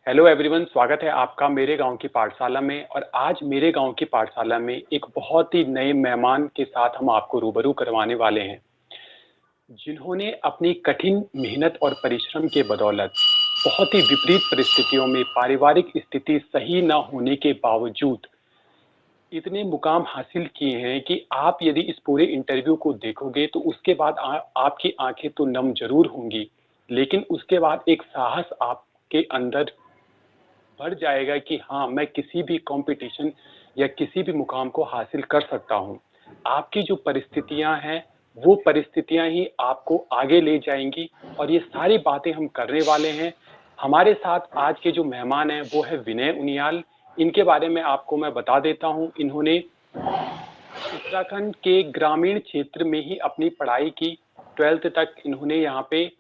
Hello everyone, स्वागत है आपका मेरे गांव की पाठशाला में। और आज मेरे गांव की पाठशाला में एक बहुत ही नए मेहमान के साथ हम आपको रूबरू करवाने वाले हैं, जिन्होंने अपनी कठिन मेहनत और परिश्रम के बदौलत बहुत ही विपरीत परिस्थितियों में पारिवारिक स्थिति सही न होने के बावजूद इतने मुकाम हासिल किए हैं कि आप यदि इस पूरे इंटरव्यू को देखोगे तो उसके बाद आपकी आंखें तो नम जरूर होंगी, लेकिन उसके बाद एक साहस आपके अंदर बढ़ जाएगा कि हाँ, मैं किसी भी कंपटीशन या किसी भी मुकाम को हासिल कर सकता हूँ। आपकी जो परिस्थितियाँ हैं, वो परिस्थितियाँ ही आपको आगे ले जाएँगी और ये सारी बातें हम करने वाले हैं। हमारे साथ आज के जो मेहमान हैं, वो है विनय उनियाल। इनके बारे में आपको मैं बता देता हूँ। इन्होंने उत्तराखंड के ग्रामीण क्षेत्र में ही अपनी पढ़ाई की। 12th तक इन्होंने यहाँ पे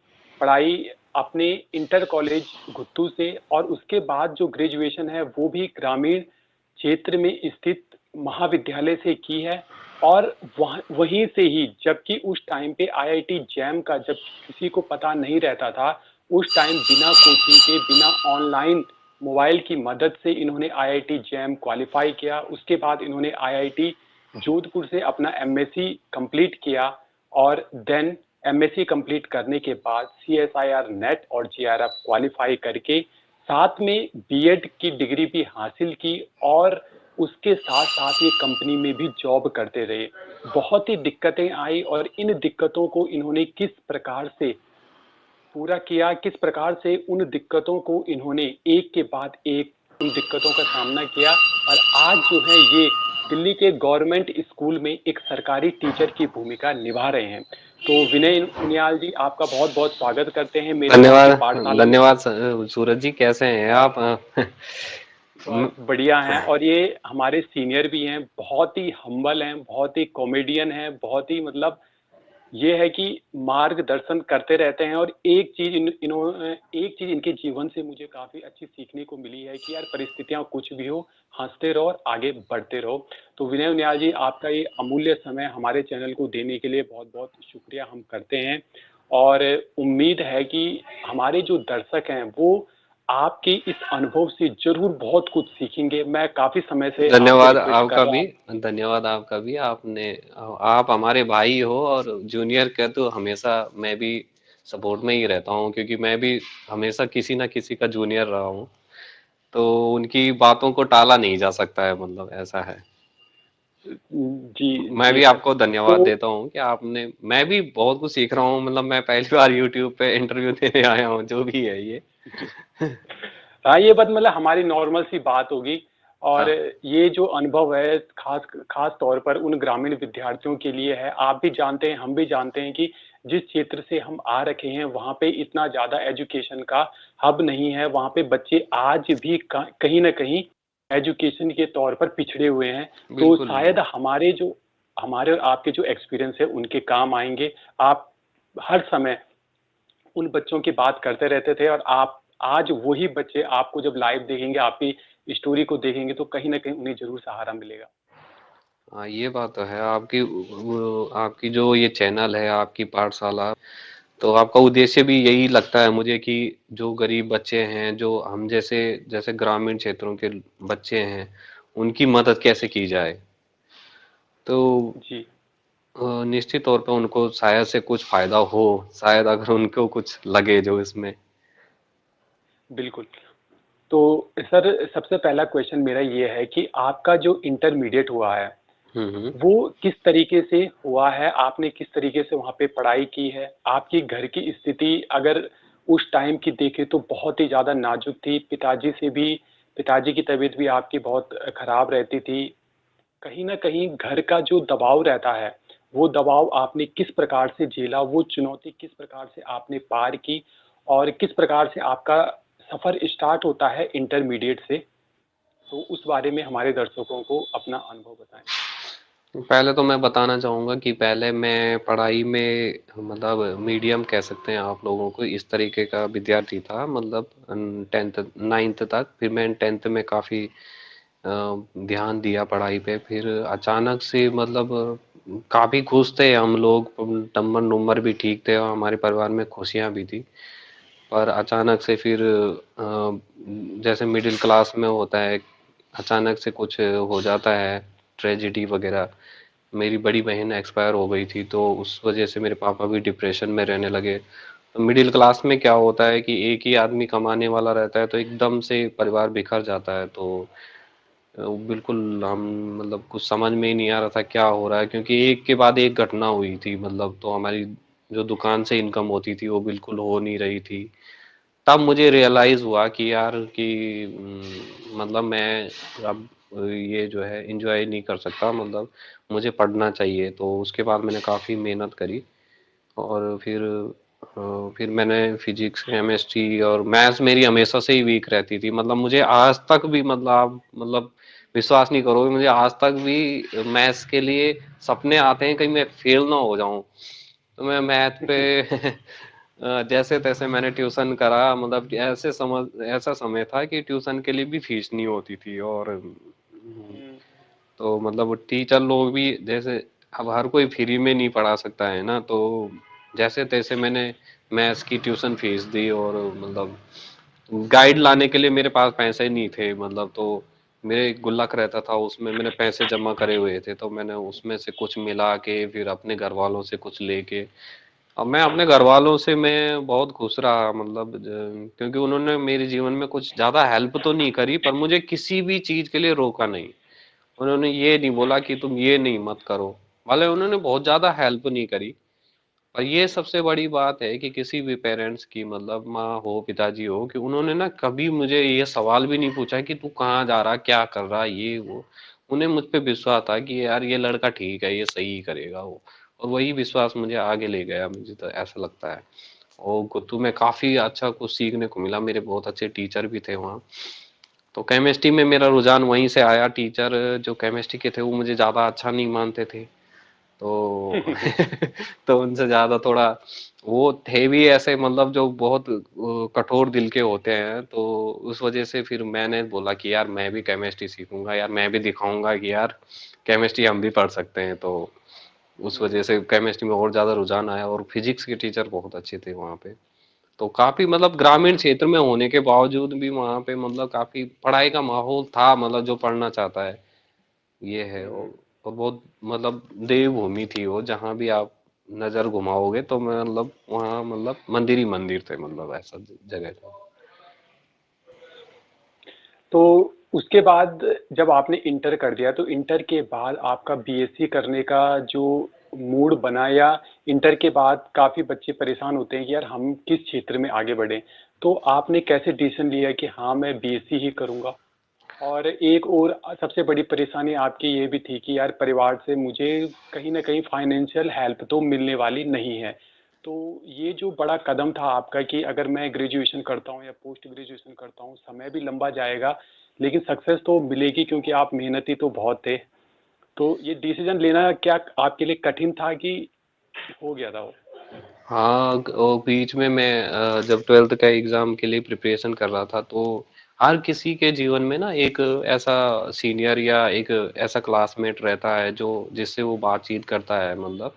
पढ़ाई अपने इंटर कॉलेज गुत्तू से, और उसके बाद जो ग्रेजुएशन है वो भी ग्रामीण क्षेत्र में स्थित महाविद्यालय से की है। और वहीं से ही, जबकि उस टाइम पे आईआईटी जैम का जब किसी को पता नहीं रहता था, उस टाइम बिना कोचिंग के, बिना ऑनलाइन मोबाइल की मदद से इन्होंने आईआईटी जैम क्वालिफाई किया। उसके बाद इन्होंने आईआईटी जोधपुर से अपना एमएससी कंप्लीट किया, और देन एमएससी कंप्लीट करने के बाद सीएसआईआर नेट और जीआरएफ क्वालिफाई करके साथ में बीएड की डिग्री भी हासिल की, और उसके साथ साथ ये कंपनी में भी जॉब करते रहे। बहुत ही दिक्कतें आई, और इन दिक्कतों को इन्होंने किस प्रकार से पूरा किया, किस प्रकार से उन दिक्कतों को इन्होंने एक के बाद एक उन दिक्कतों का सामना किया, और आज जो है ये दिल्ली के गवर्नमेंट स्कूल में एक सरकारी टीचर की भूमिका निभा रहे हैं। तो विनय उनियाल जी, आपका बहुत बहुत स्वागत करते हैं मेरे गांव की धन्यवाद। पाठशाला में। धन्यवाद सूरज जी, कैसे हैं आप? बस बढ़िया हैं, और ये हमारे सीनियर भी हैं, बहुत ही हम्बल हैं, बहुत ही कॉमेडियन हैं, बहुत ही मतलब ये है कि मार्गदर्शन करते रहते हैं। और एक चीज इनके जीवन से मुझे काफी अच्छी सीखने को मिली है कि यार, परिस्थितियां कुछ भी हो, हंसते रहो और आगे बढ़ते रहो। तो विनय उनियाल जी, आपका ये अमूल्य समय हमारे चैनल को देने के लिए बहुत बहुत शुक्रिया हम करते हैं। और उम्मीद है कि हमारे जो दर्शक हैं वो आपके इस अनुभव से जरूर बहुत कुछ सीखेंगे। मैं काफी समय से आपसे धन्यवाद रिक्वेस्ट कर आपका रहा भी। हूँ। धन्यवाद आपका भी। आपने आप हमारे भाई हो, और जूनियर का तो हमेशा मैं भी सपोर्ट में ही रहता हूँ, क्योंकि मैं भी हमेशा किसी ना किसी का जूनियर रहा हूँ। तो उनकी बातों को टाला नहीं जा सकता है, मतलब ऐसा है। जी। मैं जी भी सर। आपको तो धन्यवाद देता हूँ कि आपने, मैं भी बहुत कुछ सीख रहा हूँ। मतलब मैं पहली बार यूट्यूब पे इंटरव्यू देने आया हूँ, जो भी है ये। हाँ, ये बात मतलब हमारी नॉर्मल सी बात होगी। और हाँ। ये जो अनुभव है, खास खास तौर पर उन ग्रामीण विद्यार्थियों के लिए है। आप भी जानते हैं, हम भी जानते हैं कि जिस क्षेत्र से हम आ रखे हैं वहाँ पे इतना ज़्यादा एजुकेशन का हब नहीं है। वहाँ पे बच्चे आज भी कहीं ना कहीं एजुकेशन के तौर पर पिछड़े हुए हैं। तो बिल्कुल। शायद हमारे और आपके जो एक्सपीरियंस है उनके काम आएंगे। आप हर समय उन बच्चों की बात करते रहते थे, और आप आज वही बच्चे आपको जब लाइव देखेंगे, आपकी स्टोरी को देखेंगे, तो कहीं ना कहीं उन्हें जरूर सहारा मिलेगा। हाँ, ये बात तो है आपकी। आपकी जो ये चैनल है, आपकी पाठशाला, तो आपका उद्देश्य भी यही लगता है मुझे कि जो गरीब बच्चे हैं, जो हम जैसे जैसे ग्रामीण क्षेत्रों के बच्चे हैं, उनकी मदद कैसे की जाए। तो जी निश्चित तौर पे उनको शायद से कुछ फायदा हो, शायद अगर उनको कुछ लगे जो इसमें। बिल्कुल। तो सर, सबसे पहला क्वेश्चन मेरा ये है कि आपका जो इंटरमीडिएट हुआ है हम्म। वो किस तरीके से हुआ है, आपने किस तरीके से वहाँ पे पढ़ाई की है। आपकी घर की स्थिति अगर उस टाइम की देखें तो बहुत ही ज़्यादा नाजुक थी। पिताजी की तबीयत भी आपकी बहुत खराब रहती थी। कहीं न कहीं घर का जो दबाव रहता है, वो दबाव आपने किस प्रकार से झेला, वो चुनौती किस प्रकार से आपने पार की, और किस प्रकार से आपका सफ़र स्टार्ट होता है इंटरमीडिएट से? तो उस बारे में हमारे दर्शकों को अपना अनुभव बताएँ। पहले तो मैं बताना चाहूँगा कि पहले मैं पढ़ाई में, मतलब मीडियम कह सकते हैं आप लोगों को, इस तरीके का विद्यार्थी था। मतलब 10th 9th तक। फिर मैंने 10th में काफ़ी ध्यान दिया पढ़ाई पे। फिर अचानक से, मतलब काफ़ी खुश थे हम लोग, नंबर नंबर भी ठीक थे और हमारे परिवार में खुशियाँ भी थी। पर अचानक से फिर जैसे मिडिल क्लास में होता है, अचानक से कुछ हो जाता है, ट्रेजेडी वगैरह। मेरी बड़ी बहन एक्सपायर हो गई थी, तो उस वजह से मेरे पापा भी डिप्रेशन में रहने लगे। तो मिडिल क्लास में क्या होता है कि एक ही आदमी कमाने वाला रहता है, तो एकदम से परिवार बिखर जाता है। तो बिल्कुल हम मतलब कुछ समझ में ही नहीं आ रहा था क्या हो रहा है, क्योंकि एक के बाद एक घटना हुई थी। मतलब तो हमारी जो दुकान से इनकम होती थी वो बिल्कुल हो नहीं रही थी। तब मुझे रियलाइज हुआ कि यार कि मतलब मैं अब ये जो है एंजॉय नहीं कर सकता, मतलब मुझे पढ़ना चाहिए। तो उसके बाद मैंने काफ़ी मेहनत करी, और फिर मैंने फिजिक्स केमिस्ट्री और मैथ्स मेरी हमेशा से ही वीक रहती थी। मतलब मुझे आज तक भी मतलब आप मतलब विश्वास नहीं करोगे, मुझे आज तक भी मैथ्स के लिए सपने आते हैं कहीं मैं फेल ना हो जाऊं। तो मैं मैथ पे जैसे तैसे मैंने ट्यूशन करा। मतलब कि ऐसा समय था कि ट्यूशन के लिए भी फीस नहीं होती थी। और हुँ, तो मतलब टीचर लोग भी जैसे, अब हर कोई फ्री में नहीं पढ़ा सकता है ना, तो जैसे तैसे मैंने मैथ्स की ट्यूशन फीस दी। और मतलब गाइड लाने के लिए मेरे पास पैसे नहीं थे। मतलब तो मेरे एक गुल्लक रहता था, उसमें मैंने पैसे जमा करे हुए थे, तो मैंने उसमें से कुछ मिला के फिर अपने घर वालों से कुछ लेके, अब मैं अपने घर वालों से मैं बहुत खुश रहा। मतलब क्योंकि उन्होंने मेरे जीवन में कुछ ज्यादा हेल्प तो नहीं करी, पर मुझे किसी भी चीज के लिए रोका नहीं। उन्होंने ये नहीं बोला कि तुम ये नहीं मत करो, भले उन्होंने बहुत ज्यादा हेल्प नहीं करी। और ये सबसे बड़ी बात है कि किसी भी पेरेंट्स की, मतलब माँ हो पिताजी हो, कि उन्होंने ना कभी मुझे ये सवाल भी नहीं पूछा कि तू कहाँ जा रहा, क्या कर रहा, ये वो। उन्हें मुझ पे विश्वास था कि यार ये लड़का ठीक है, ये सही करेगा वो। और वही विश्वास मुझे आगे ले गया, मुझे तो ऐसा लगता है। और गुत्तू में काफी अच्छा कुछ सीखने को मिला, मेरे बहुत अच्छे टीचर भी थे वहाँ। तो केमिस्ट्री में मेरा रुझान वहीं से आया। टीचर जो केमिस्ट्री के थे वो मुझे ज्यादा अच्छा नहीं मानते थे, तो तो उनसे ज्यादा थोड़ा वो थे भी ऐसे, मतलब जो बहुत कठोर दिल के होते हैं। तो उस वजह से फिर मैंने बोला कि यार मैं भी केमिस्ट्री सीखूंगा, यार मैं भी दिखाऊंगा कि यार केमिस्ट्री हम भी पढ़ सकते हैं। तो उस वजह हुँ, से केमिस्ट्री में और ज्यादा रुझान आया। और फिजिक्स के टीचर बहुत अच्छे थे वहाँ पे। तो काफी मतलब ग्रामीण क्षेत्र में होने के बावजूद भी वहाँ पे मतलब काफी पढ़ाई का माहौल था, मतलब जो पढ़ना चाहता है ये है। हुँ। और बहुत मतलब देवभूमि थी वो, जहाँ भी आप नजर घुमाओगे तो मतलब वहाँ मतलब मंदिर ही मंदिर थे, मतलब ऐसा जगह था। तो उसके बाद जब आपने इंटर कर दिया, तो इंटर के बाद आपका बीएससी करने का जो मूड बना, या इंटर के बाद काफ़ी बच्चे परेशान होते हैं कि यार हम किस क्षेत्र में आगे बढ़ें? तो आपने कैसे डिसीज़न लिया कि हाँ, मैं बीएससी ही करूँगा? और एक और सबसे बड़ी परेशानी आपकी ये भी थी कि यार परिवार से मुझे कहीं न कहीं फाइनेंशियल हेल्प तो मिलने वाली नहीं है। तो ये जो बड़ा कदम था आपका कि अगर मैं ग्रेजुएशन करता हूँ या पोस्ट ग्रेजुएशन करता हूँ, समय भी लंबा जाएगा, लेकिन सक्सेस तो मिलेगी क्योंकि आप मेहनती तो बहुत थे। तो ये डिसीज़न लेना क्या आपके लिए कठिन था कि हो गया था वो? हाँ, वो बीच में मैं जब ट्वेल्थ का एग्जाम के लिए प्रिपरेशन कर रहा था, तो हर किसी के जीवन में ना एक ऐसा सीनियर या एक ऐसा क्लासमेट रहता है जो जिससे वो बातचीत करता है, मतलब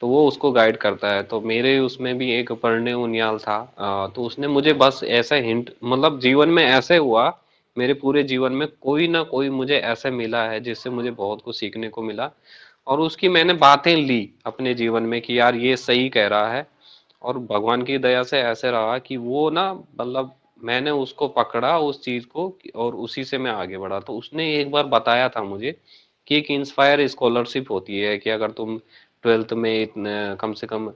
तो वो उसको गाइड करता है। तो मेरे उसमें भी एक पढ़ने उनियाल था। तो उसने मुझे बस ऐसा हिंट, मतलब जीवन में ऐसे हुआ, मेरे पूरे जीवन में कोई ना कोई मुझे ऐसा मिला है जिससे मुझे बहुत कुछ सीखने को मिला। और उसकी मैंने बातें ली अपने जीवन में कि यार ये सही कह रहा है। और भगवान की दया से ऐसे रहा कि वो ना मतलब मैंने उसको पकड़ा उस चीज को, और उसी से मैं आगे बढ़ा। तो उसने एक बार बताया था मुझे कि एक इंस्पायर स्कॉलरशिप होती है, कि अगर तुम ट्वेल्थ में इतने कम से कम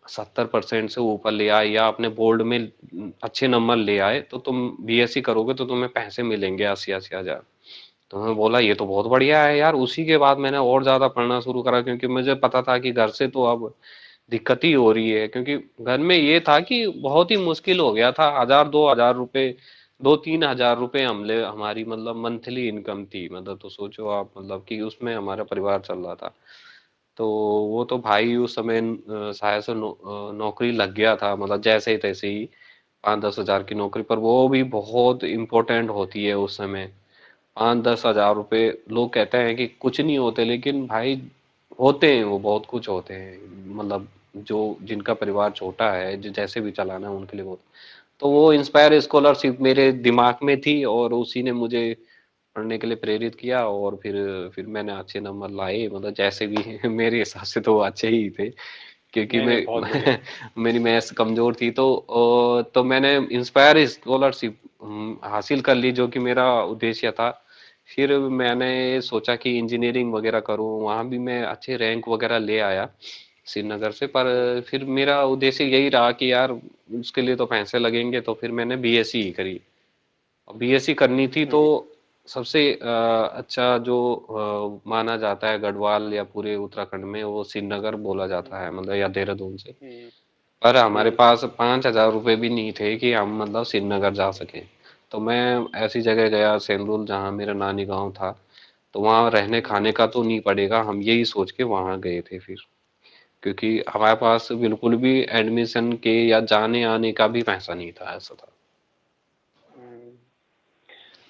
70% से ऊपर ले आए या अपने बोर्ड में अच्छे नंबर ले आए, तो तुम बीएससी करोगे तो तुम्हें पैसे मिलेंगे 80-80 हजार। तो मैं बोला ये तो बहुत बढ़िया है यार। उसी के बाद मैंने और ज्यादा पढ़ना शुरू करा, क्योंकि मुझे पता था कि घर से तो अब दिक्कत ही हो रही है। क्योंकि घर में ये था कि बहुत ही मुश्किल हो गया था, 1000-2000 रुपए, 2-3000 रुपए हमले हमारी मतलब मंथली इनकम थी। मतलब तो सोचो आप, मतलब कि उसमें हमारा परिवार चल रहा था। तो वो तो भाई उस समय शायद से नौकरी लग गया था, मतलब जैसे ही तैसे ही 5-10 हजार की नौकरी, पर वो भी बहुत इम्पोर्टेंट होती है उस समय। 5-10 हजार रुपए लोग कहते हैं कि कुछ नहीं होते, लेकिन भाई होते हैं, वो बहुत कुछ होते हैं। मतलब जो जिनका परिवार छोटा है, जो जैसे भी चलाना है उनके लिए बहुत। तो वो इंस्पायर स्कॉलरशिप मेरे दिमाग में थी और उसी ने मुझे पढ़ने के लिए प्रेरित किया, और फिर मैंने अच्छे नंबर लाए, मतलब जैसे भी मेरे हिसाब से तो वो अच्छे ही थे, क्योंकि नहीं, नहीं, बहुत बढ़िया। मेरी मैथ्स कमजोर थी, तो मैंने इंस्पायर स्कॉलरशिप हासिल कर ली, जो कि मेरा उद्देश्य था। फिर मैंने सोचा कि इंजीनियरिंग वगैरह करूं, वहां भी मैं अच्छे रैंक वगैरह ले आया श्रीनगर से। पर हुँ, फिर मेरा उद्देश्य यही रहा कि यार उसके लिए तो पैसे लगेंगे, तो फिर मैंने बीएससी ही करी। बीएससी करनी थी हुँ, तो हुँ, सबसे अच्छा जो माना जाता है गढ़वाल या पूरे उत्तराखंड में, वो श्रीनगर बोला हुँ, जाता है, मतलब या देहरादून से। हुँ, पर हमारे हुँ, पास 5,000 रुपये भी नहीं थे कि हम मतलब श्रीनगर जा सकें। तो मैं ऐसी जगह गया सेंधुल, जहाँ मेरा नानी गांव था। तो वहाँ रहने हुँ, खाने का तो नहीं पड़ेगा, हम यही सोच के वहाँ गए थे फिर, क्योंकि हमारे पास बिल्कुल भी एडमिशन के या जाने आने का भी पैसा नहीं था, ऐसा था। हुँ।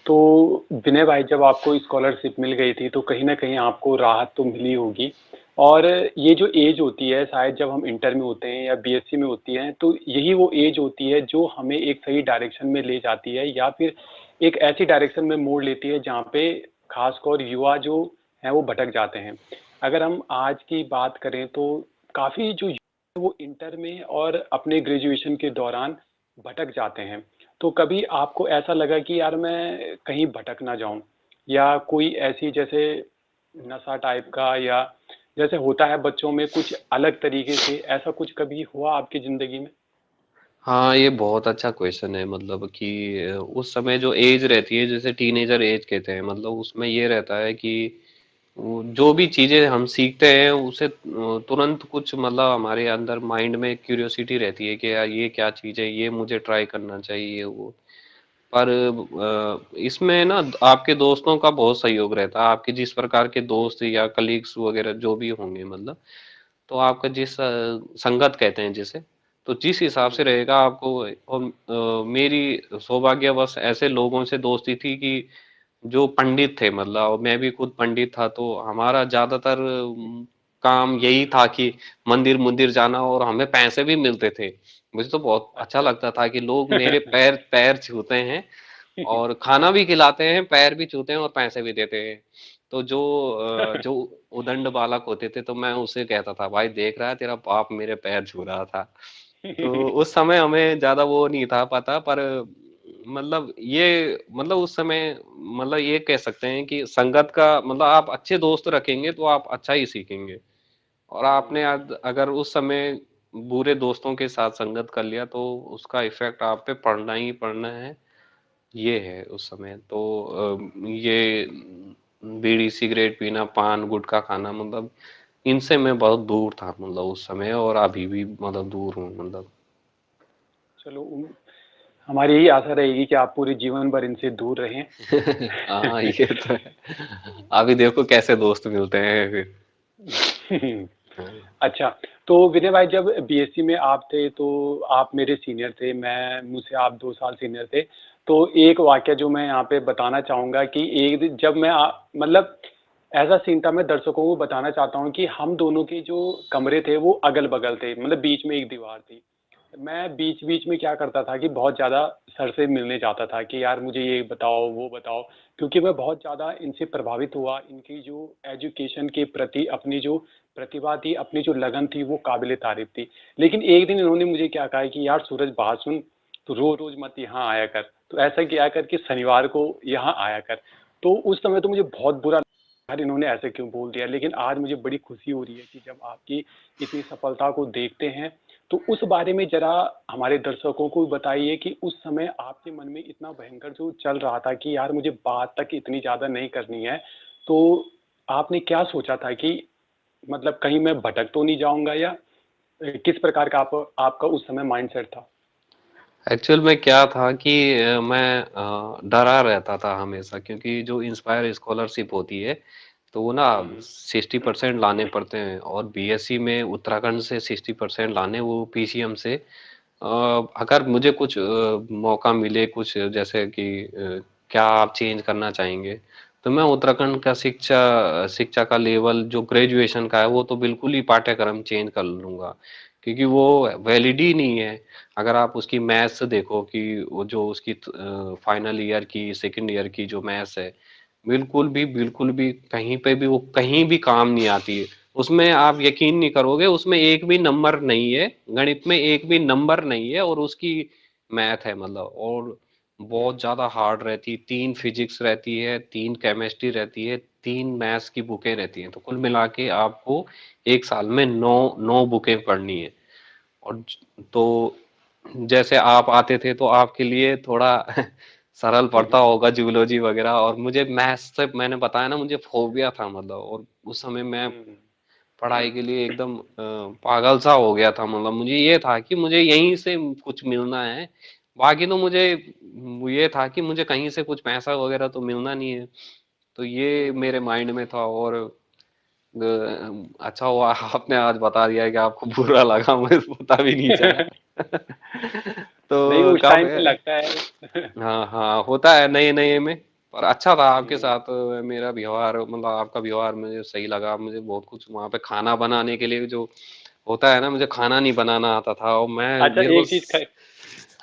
तो विनय भाई, जब आपको स्कॉलरशिप मिल गई थी तो कहीं न कहीं आपको राहत तो मिली होगी। और ये जो एज होती है शायद जब हम इंटर में होते हैं या बीएससी में होती हैं, तो यही वो एज होती है जो हमें एक सही डायरेक्शन में ले जाती है या फिर एक ऐसी डायरेक्शन में मोड़ लेती है जहाँ पे ख़ासतौर युवा जो हैं वो भटक जाते हैं। अगर हम आज की बात करें तो काफ़ी जो युवा हैं वो इंटर में और अपने ग्रेजुएशन के दौरान भटक जाते हैं। तो कभी आपको ऐसा लगा कि यार मैं कहीं भटक ना जाऊं, या कोई ऐसी जैसे नशा टाइप का, या जैसे होता है बच्चों में कुछ अलग तरीके से, ऐसा कुछ कभी हुआ आपकी जिंदगी में? हाँ, ये बहुत अच्छा क्वेश्चन है, मतलब कि उस समय जो एज रहती है, जैसे टीनेजर एज कहते हैं, मतलब उसमें ये रहता है कि जो भी चीजें हम सीखते हैं उसे तुरंत कुछ, मतलब हमारे अंदर माइंड में क्यूरियोसिटी रहती है कि यार ये क्या चीज है, ये मुझे ट्राई करना चाहिए वो। पर इसमें ना आपके दोस्तों का बहुत सहयोग रहता है, आपके जिस प्रकार के दोस्त या कलीग्स वगैरह जो भी होंगे, मतलब तो आपका जिस संगत कहते हैं जिसे, तो जिस हिसाब से हम्म, रहेगा आपको। और मेरी सौभाग्यवश ऐसे लोगों से दोस्ती थी कि जो पंडित थे, मतलब और मैं भी खुद पंडित था, तो हमारा ज्यादातर काम यही था कि मंदिर मंदिर जाना, और हमें पैसे भी मिलते थे। मुझे तो बहुत अच्छा अच्छा। लगता था कि लोग मेरे पैर पैर छूते हैं और खाना भी खिलाते हैं, पैर भी छूते हैं और पैसे भी देते हैं। तो जो उदंड बालक होते थे, तो मैं उसे कहता था, भाई देख रहा है तेरा बाप मेरे पैर छू रहा था। तो उस समय हमें ज्यादा वो नहीं था पता, पर मतलब ये, मतलब उस समय, मतलब ये कह सकते हैं कि संगत का मतलब, आप अच्छे दोस्त रखेंगे तो आप अच्छा ही सीखेंगे। और आपने हम्म, अगर उस समय बुरे दोस्तों के साथ संगत कर लिया, तो उसका इफेक्ट आप पे पड़ना ही पड़ना है। ये है उस समय तो ये बीड़ी सिगरेट पीना, पान गुटखा खाना, मतलब इनसे मैं बहुत दूर था, मतलब उस समय, और अभी भी मतलब दूर हूँ, मतलब। चलो, हमारी यही आशा रहेगी कि आप पूरे जीवन भर इनसे दूर रहें। हाँ, ये तो है। अभी देखो कैसे दोस्त मिलते हैं फिर। हाँ। अच्छा, तो विनय भाई, जब बीएससी में आप थे तो आप मेरे सीनियर थे, मैं मुझसे आप 2 साल सीनियर थे। तो एक वाक़या जो मैं यहाँ पे बताना चाहूँगा कि एक दिन जब मैं मतलब ऐसा सीन था, मैं दर्शकों को बताना चाहता हूँ कि हम दोनों के जो कमरे थे वो अगल-बगल थे, मतलब बीच में एक दीवार थी। मैं बीच-बीच में क्या करता था कि बहुत ज़्यादा सर से मिलने जाता था कि यार मुझे ये बताओ, वो बताओ, क्योंकि मैं बहुत ज़्यादा इनसे प्रभावित हुआ। इनकी जो एजुकेशन के प्रति अपनी जो प्रतिभा थी, अपनी जो लगन थी, वो काबिल-ए-तारीफ़ थी। लेकिन एक दिन इन्होंने मुझे क्या कहा कि यार सूरज, बात सुन, तू रोज़-रोज़ मत यहाँ आया कर। तो ऐसा किया कर कि शनिवार को यहाँ आया कर। तो उस समय तो मुझे बहुत बुरा लगा, यार इन्होंने ऐसे क्यों बोल दिया? लेकिन आज मुझे बड़ी खुशी हो रही है कि जब आपकी इतनी सफलता को देखते हैं, तो उस बारे में ज़रा हमारे दर्शकों को बताइए कि उस समय आपके मन में इतना भयंकर जो चल रहा था कि यार मुझे बात तक इतनी ज़्यादा नहीं करनी है, तो आपने क्या सोचा था कि मतलब कहीं मैं भटक तो नहीं जाऊँगा, या किस प्रकार का आप आपका उस समय माइंडसेट था? एक्चुअल में क्या था कि मैं डरा रहता था हमेशा, क्योंकि जो इंस्पायर स्कॉलरशिप होती है, तो वो ना हुँ, 60% लाने पड़ते हैं, और बीएससी में उत्तराखंड से 60% लाने, वो पीसीएम से। अगर मुझे कुछ मौका मिले, कुछ जैसे कि क्या आप चेंज करना चाहेंगे, तो मैं उत्तराखंड का शिक्षा शिक्षा का लेवल जो ग्रेजुएशन का है, वो तो बिल्कुल ही पाठ्यक्रम चेंज कर लूंगा, क्योंकि वो वैलिड ही नहीं है। अगर आप उसकी मैथ्स देखो कि वो जो उसकी फाइनल ईयर की सेकंड ईयर की जो मैथ्स है, बिल्कुल भी कहीं पे भी वो कहीं भी काम नहीं आती है। उसमें आप यकीन नहीं करोगे, उसमें एक भी नंबर नहीं है, गणित में एक भी नंबर नहीं है, और उसकी मैथ है मतलब, और बहुत ज्यादा हार्ड रहती है। 3 फिजिक्स रहती है, 3 केमिस्ट्री रहती है, 3 मैथ्स की बुकें रहती हैं, तो कुल मिला के आपको एक साल में 9 बुकें पढ़नी है। और तो जैसे आप आते थे तो आपके लिए थोड़ा सरल पड़ता होगा जूलॉजी वगैरह, और मुझे मैथ्स से मैंने बताया ना, मुझे फोबिया था मतलब, और उस समय मैं हम्म। पढ़ाई के लिए एकदम पागल सा हो गया था। मतलब मुझे ये था कि मुझे यहीं से कुछ मिलना है, बाकी तो मुझे ये था कि मुझे कहीं से कुछ पैसा वगैरह तो मिलना नहीं है। तो ये मेरे माइंड में था। और अच्छा हुआ आपने आज बता दिया कि आपको बुरा लगा, मुझे पता भी नहीं चला। नहीं, तो उस टाइम पे काफी, लगता है। हाँ हाँ, होता है नए नए में। पर अच्छा था आपके हम्म। साथ मेरा व्यवहार, मतलब आपका व्यवहार मुझे सही लगा। मुझे बहुत कुछ वहां पे खाना बनाने के लिए जो होता है ना, मुझे खाना नहीं बनाना आता था, और मैं अच्छा, मेरे को एक चीज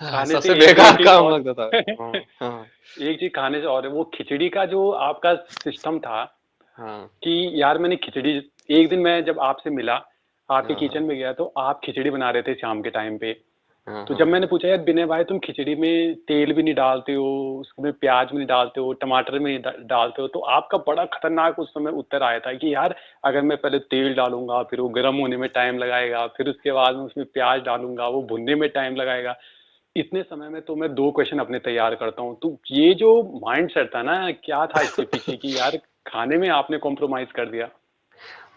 खाने से सबसे एक बेकार चीज काम और। लगता था। हाँ हाँ एक चीज खाने से और है, वो खिचड़ी का जो आपका सिस्टम था हाँ कि यार मैंने खिचड़ी, एक दिन मैं जब आपसे मिला, आपके हाँ किचन हाँ में गया तो आप खिचड़ी बना रहे थे शाम के टाइम पे। हाँ तो हाँ जब मैंने हाँ पूछा यार विनय भाई, तुम खिचड़ी में तेल भी नहीं डालते हो, उसमें प्याज भी नहीं डालते हो, टमाटर भी नहीं डालते हो, तो आपका बड़ा खतरनाक उस समय उत्तर आया था कि यार अगर मैं पहले तेल डालूंगा, फिर वो गर्म होने में टाइम लगाएगा, फिर उसके बाद में उसमें प्याज डालूंगा, वो भुनने में टाइम लगाएगा, इतने समय में तो मैं 2 क्वेश्चन अपने तैयार करता हूँ। तो ये जो माइंड सेट था ना, क्या था इसके पीछे कि यार खाने में आपने कॉम्प्रोमाइज कर दिया?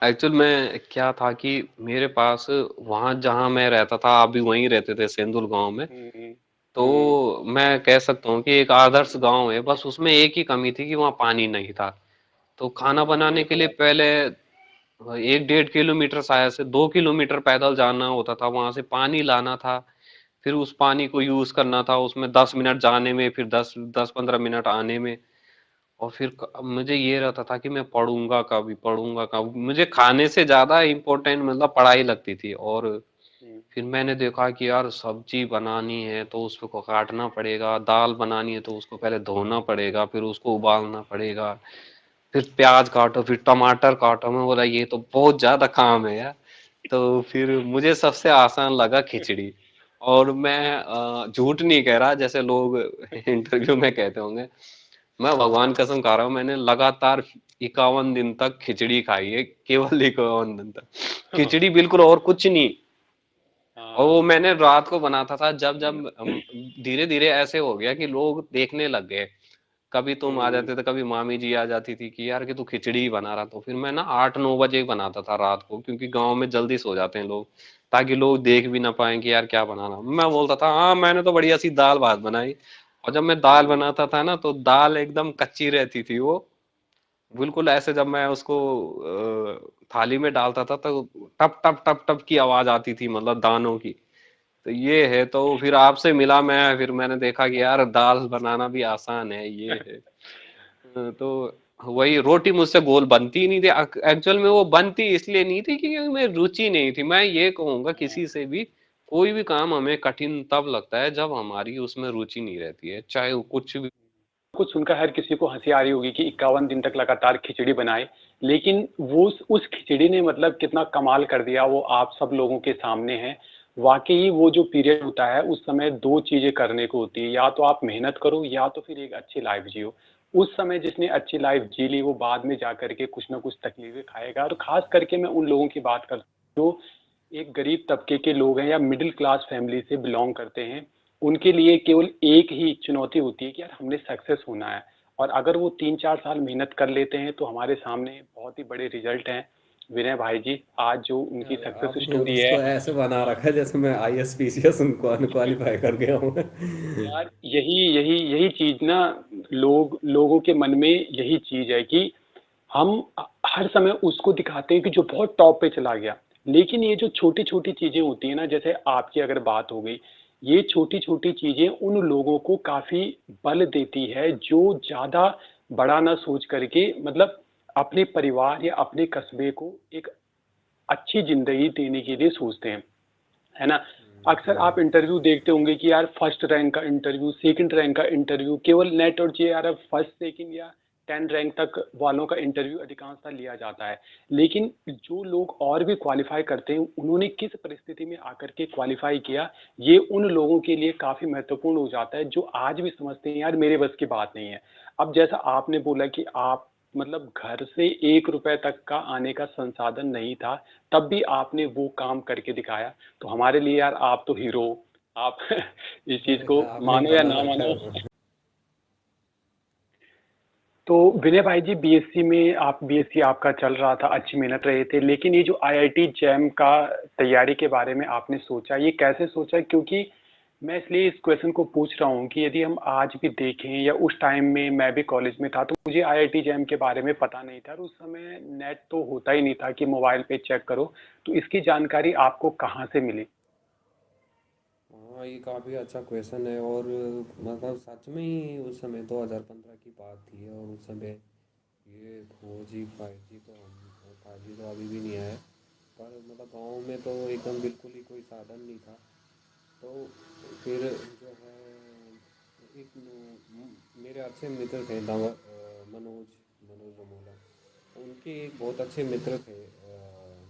एक्चुअल में क्या था कि मेरे पास वहां जहां मैं रहता था, आप भी वहीं रहते थे सेंधुल गांव में, हम्म। तो हम्म। मैं कह सकता हूँ कि एक आदर्श गांव है, बस उसमें एक ही कमी थी कि वहाँ पानी नहीं था। तो खाना बनाने ये के तो लिए बात है। पहले 1-1.5 किलोमीटर शायद से 2 किलोमीटर पैदल जाना होता था, वहां से पानी लाना था, फिर उस पानी को यूज करना था, उसमें 10 मिनट जाने में, फिर 10-15 मिनट आने में। और फिर मुझे ये रहता था कि मैं पढ़ूंगा कब, मुझे खाने से ज्यादा इम्पोर्टेंट मतलब पढ़ाई लगती थी। और हम्म। फिर मैंने देखा कि यार सब्जी बनानी है तो उसको काटना पड़ेगा, दाल बनानी है तो उसको पहले धोना पड़ेगा, फिर उसको उबालना पड़ेगा, फिर प्याज काटो, फिर टमाटर काटो। मैं बोला ये तो बहुत ज्यादा काम है यार। तो फिर मुझे सबसे आसान लगा खिचड़ी। और मैं झूठ नहीं कह रहा, जैसे लोग इंटरव्यू में कहते होंगे, मैं भगवान कसम खा रहा हूँ, मैंने लगातार 51 दिन तक खिचड़ी खाई है, केवल 51 दिन तक खिचड़ी, बिल्कुल और कुछ नहीं। और वो हाँ। मैंने रात को बनाता था, जब जब धीरे धीरे ऐसे हो गया कि लोग देखने लग गए, कभी तुम आ हम्म। जाते थे, कभी मामी जी आ जाती थी कि यार कि तू खिचड़ी ही बना रहा, तो फिर मैं ना 8-9 बजे बनाता था रात को, क्योंकि गांव में जल्दी सो जाते हैं लोग, ताकि लोग देख भी ना पाए कि यार क्या बनाना। मैं बोलता था हाँ मैंने तो बढ़िया सी दाल भात बनाई। और जब मैं दाल हम्म। बनाता था ना, तो दाल एकदम कच्ची रहती थी वो, बिल्कुल ऐसे जब मैं उसको थाली में डालता था तो टप टप टप टप की आवाज आती थी, मतलब दानों की। तो ये है, तो फिर आपसे मिला मैं, फिर मैंने देखा कि यार दाल बनाना भी आसान है, ये है। तो वही रोटी मुझसे गोल बनती ही नहीं थी। एक्चुअल में वो बनती इसलिए नहीं थी क्योंकि मैं रुचि नहीं थी। मैं ये कहूंगा हाँ। किसी से भी, कोई भी काम हमें कठिन तब लगता है जब हमारी उसमें रुचि नहीं रहती है, चाहे वो कुछ भी। कुछ सुनकर हर किसी को हंसी आ रही होगी कि 51 दिन तक लगातार खिचड़ी बनाए, लेकिन वो उस खिचड़ी ने मतलब कितना कमाल कर दिया, वो आप सब लोगों के सामने है। वाकई वो जो पीरियड होता है उस समय दो चीजें करने को होती है, या तो आप मेहनत करो या तो फिर एक अच्छी लाइफ जियो। उस समय जिसने अच्छी लाइफ जी ली वो बाद में जा करके कुछ ना कुछ तकलीफें खाएगा। और खास करके मैं उन लोगों की बात करता हूँ जो एक गरीब तबके के लोग हैं या मिडिल क्लास फैमिली से बिलोंग करते हैं। उनके लिए केवल एक ही चुनौती होती है कि यार हमने सक्सेस होना है, और अगर वो 3-4 साल मेहनत कर लेते हैं तो हमारे सामने बहुत ही बड़े रिजल्ट हैं। विनय भाई जी, आज जो उनकी यार सक्सेस आपने स्टोरी है, उसको ऐसे बना रखा है जैसे मैं ISPCS उनको अनक्वालिफाई कर गया हूँ। यार यही यही यही चीज ना, लोगों के मन में यही चीज है कि हम हर समय उसको दिखाते हैं कि जो बहुत टॉप पे चला गया, लेकिन ये जो छोटी छोटी चीजें होती है ना, जैसे आपकी अगर बात हो गई, ये छोटी छोटी चीजें उन लोगों को काफी बल देती है जो ज्यादा बड़ा ना सोच करके, मतलब अपने परिवार या अपने कस्बे को एक अच्छी जिंदगी देने के लिए सोचते हैं। है ना? अक्सर आप इंटरव्यू देखते होंगे कि यार फर्स्ट रैंक का इंटरव्यू, सेकंड रैंक का इंटरव्यू, केवल नेट और जेआरएफ फर्स्ट, सेकंड या 10 रैंक तक वालों का इंटरव्यू अधिकांशतः लिया जाता है। लेकिन जो लोग और भी क्वालिफाई करते हैं, उन्होंने किस परिस्थिति में आकर के क्वालिफाई किया, ये उन लोगों के लिए काफ़ी महत्वपूर्ण हो जाता है, जो आज भी समझते हैं यार मेरे बस की बात नहीं है। अब जैसा आपने बोला कि आप मतलब घर से 1 रुपए तक का आने का संसाधन नहीं था, तब भी आपने वो काम करके दिखाया। तो हमारे लिए यार आप तो हीरो हो। आप इस चीज़ को आपने मानो या बता ना रखा मानो। है। तो विनय भाई जी, बीएससी में आप बीएससी आपका चल रहा था, अच्छी मेहनत रहे थे, लेकिन ये जो आईआईटी जैम का तैयारी के बारे में आपने सोचा, ये कैसे सोचा? क्योंकि मैं इसलिए इस क्वेश्चन को पूछ रहा हूँ कि यदि हम आज भी देखें या उस टाइम में मैं भी कॉलेज में था, तो मुझे आईआईटी जैम के बारे में पता नहीं था और उस समय नेट तो होता ही नहीं था कि मोबाइल पे चेक करो। तो इसकी जानकारी आपको कहाँ से मिली? हाँ, ये काफ़ी अच्छा क्वेश्चन है। और मतलब सच में ही उस समय 2015 की बात थी, और उस समय ये 4G 5G तो हम 5G तो अभी भी नहीं आया, पर मतलब गांव में तो एकदम बिल्कुल ही कोई साधन नहीं था। तो फिर जो है एक मेरे अच्छे मित्र थे मनोज मनोज रमोला। उनके एक बहुत अच्छे मित्र थे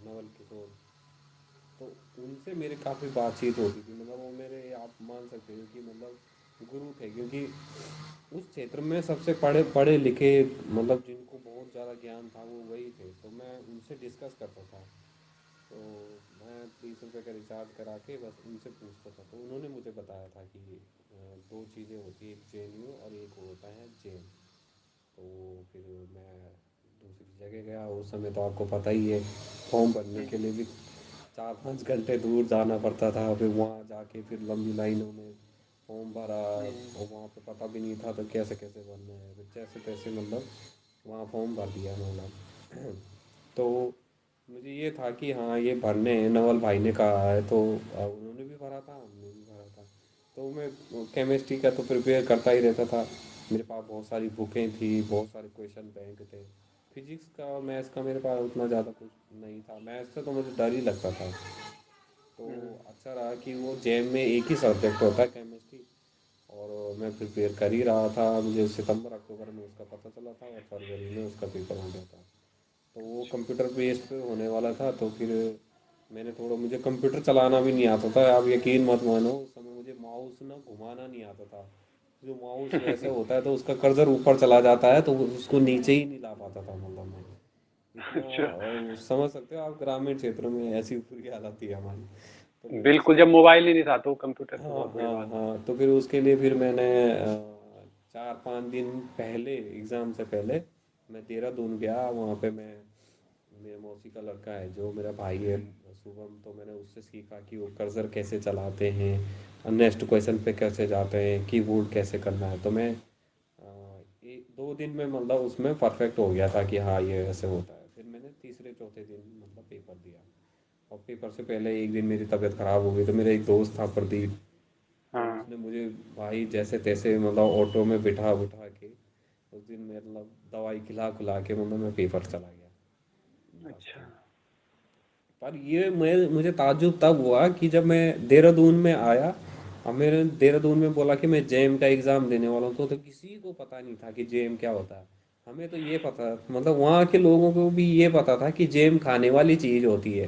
नवल किशोर। तो उनसे मेरे काफ़ी बातचीत होती थी, मतलब वो मेरे, आप मान सकते हो कि मतलब गुरु थे, क्योंकि उस क्षेत्र में सबसे पढ़े पढ़े लिखे, मतलब जिनको बहुत ज़्यादा ज्ञान था वो वही थे। तो मैं उनसे डिस्कस करता था। तो मैं 30 रुपये का रिचार्ज करा के बस उनसे पूछता था। तो उन्होंने मुझे बताया था कि दो चीज़ें होती है, एक जेएनयू और एक होता है जेम। तो फिर मैं दूसरी जगह गया। उस समय तो आपको पता ही है, फॉर्म भरने के लिए भी 4-5 घंटे दूर जाना पड़ता था। फिर वहाँ जाके फिर लंबी लाइनों में फॉर्म भरा, और वहाँ पे पता भी नहीं था तो कैसे कैसे भरना है। फिर जैसे तैसे मतलब वहाँ फॉर्म भर दिया मतलब। तो मुझे ये था कि हाँ ये भरने हैं, नवल भाई ने कहा है। तो उन्होंने भी भरा था, हमने भी भरा था। तो मैं केमिस्ट्री का तो प्रिपेयर करता ही रहता था। मेरे पास बहुत सारी बुकें थी, बहुत सारे क्वेश्चन बैंक थे। फिजिक्स का और मैथ्स का मेरे पास उतना ज़्यादा कुछ नहीं था। मैथ्स से तो मुझे डर ही लगता था। तो अच्छा रहा कि वो जैम में एक ही सब्जेक्ट होता है, केमिस्ट्री। और मैं प्रिपेयर कर ही रहा था। मुझे सितंबर अक्टूबर में उसका पता चला था और फरवरी में उसका पेपर हो गया था। तो वो कंप्यूटर बेस्ड पे होने वाला था। तो फिर मैंने थोड़ा, मुझे कंप्यूटर चलाना भी नहीं आता था, आप यकीन मत मानो। उस समय मुझे माउस ना घुमाना नहीं आता था। जो माउस वैसे होता है तो उसका कर्सर ऊपर चला जाता है, तो उसको नीचे ही नहीं ला पाता था मतलब मैं इतना। अच्छा। समझ सकते हो आप, ग्रामीण क्षेत्र में ऐसी पूरी हालत थी हमारी। तो फिर बिल्कुल, उसके जब लिए, मोबाइल ही नहीं था तो कंप्यूटर तो हाँ बहुत बड़ी हाँ बात हाँ, तो फिर उसके लिए फिर मैंने 4-5 दिन पहले, एग्ज़ाम से पहले मैं देहरादून गया। वहाँ पे मैं, मेरे मौसी का लड़का है जो मेरा भाई है शुभम, तो मैंने उससे सीखा कि वो कर्सर कैसे चलाते हैं, नेक्स्ट क्वेश्चन पे कैसे जाते हैं, कीबोर्ड कैसे करना है। तो मैं 1-2 दिन में मतलब उसमें परफेक्ट हो गया था कि हाँ ये ऐसे होता है। फिर मैंने तीसरे चौथे दिन मतलब पेपर दिया। और पेपर से पहले एक दिन मेरी तबीयत ख़राब हो गई। तो मेरा एक दोस्त था प्रदीप, है। तो हाँ। उसने मुझे भाई जैसे तैसे मतलब ऑटो में बिठा बिठा के उस दिन मतलब दवाई खिला खुला के मतलब मैं पेपर चला गया फर्स्ट अच्छा। दिन। पर ये मैं मुझे ताज्जुब तब हुआ कि जब मैं देहरादून में आया, और मेरे देहरादून में बोला कि मैं जेएम का एग्ज़ाम देने वाला हूँ। तो किसी को पता नहीं था कि जेएम क्या होता है। हमें तो ये पता, मतलब वहाँ के लोगों को भी ये पता था कि जेएम खाने वाली चीज़ होती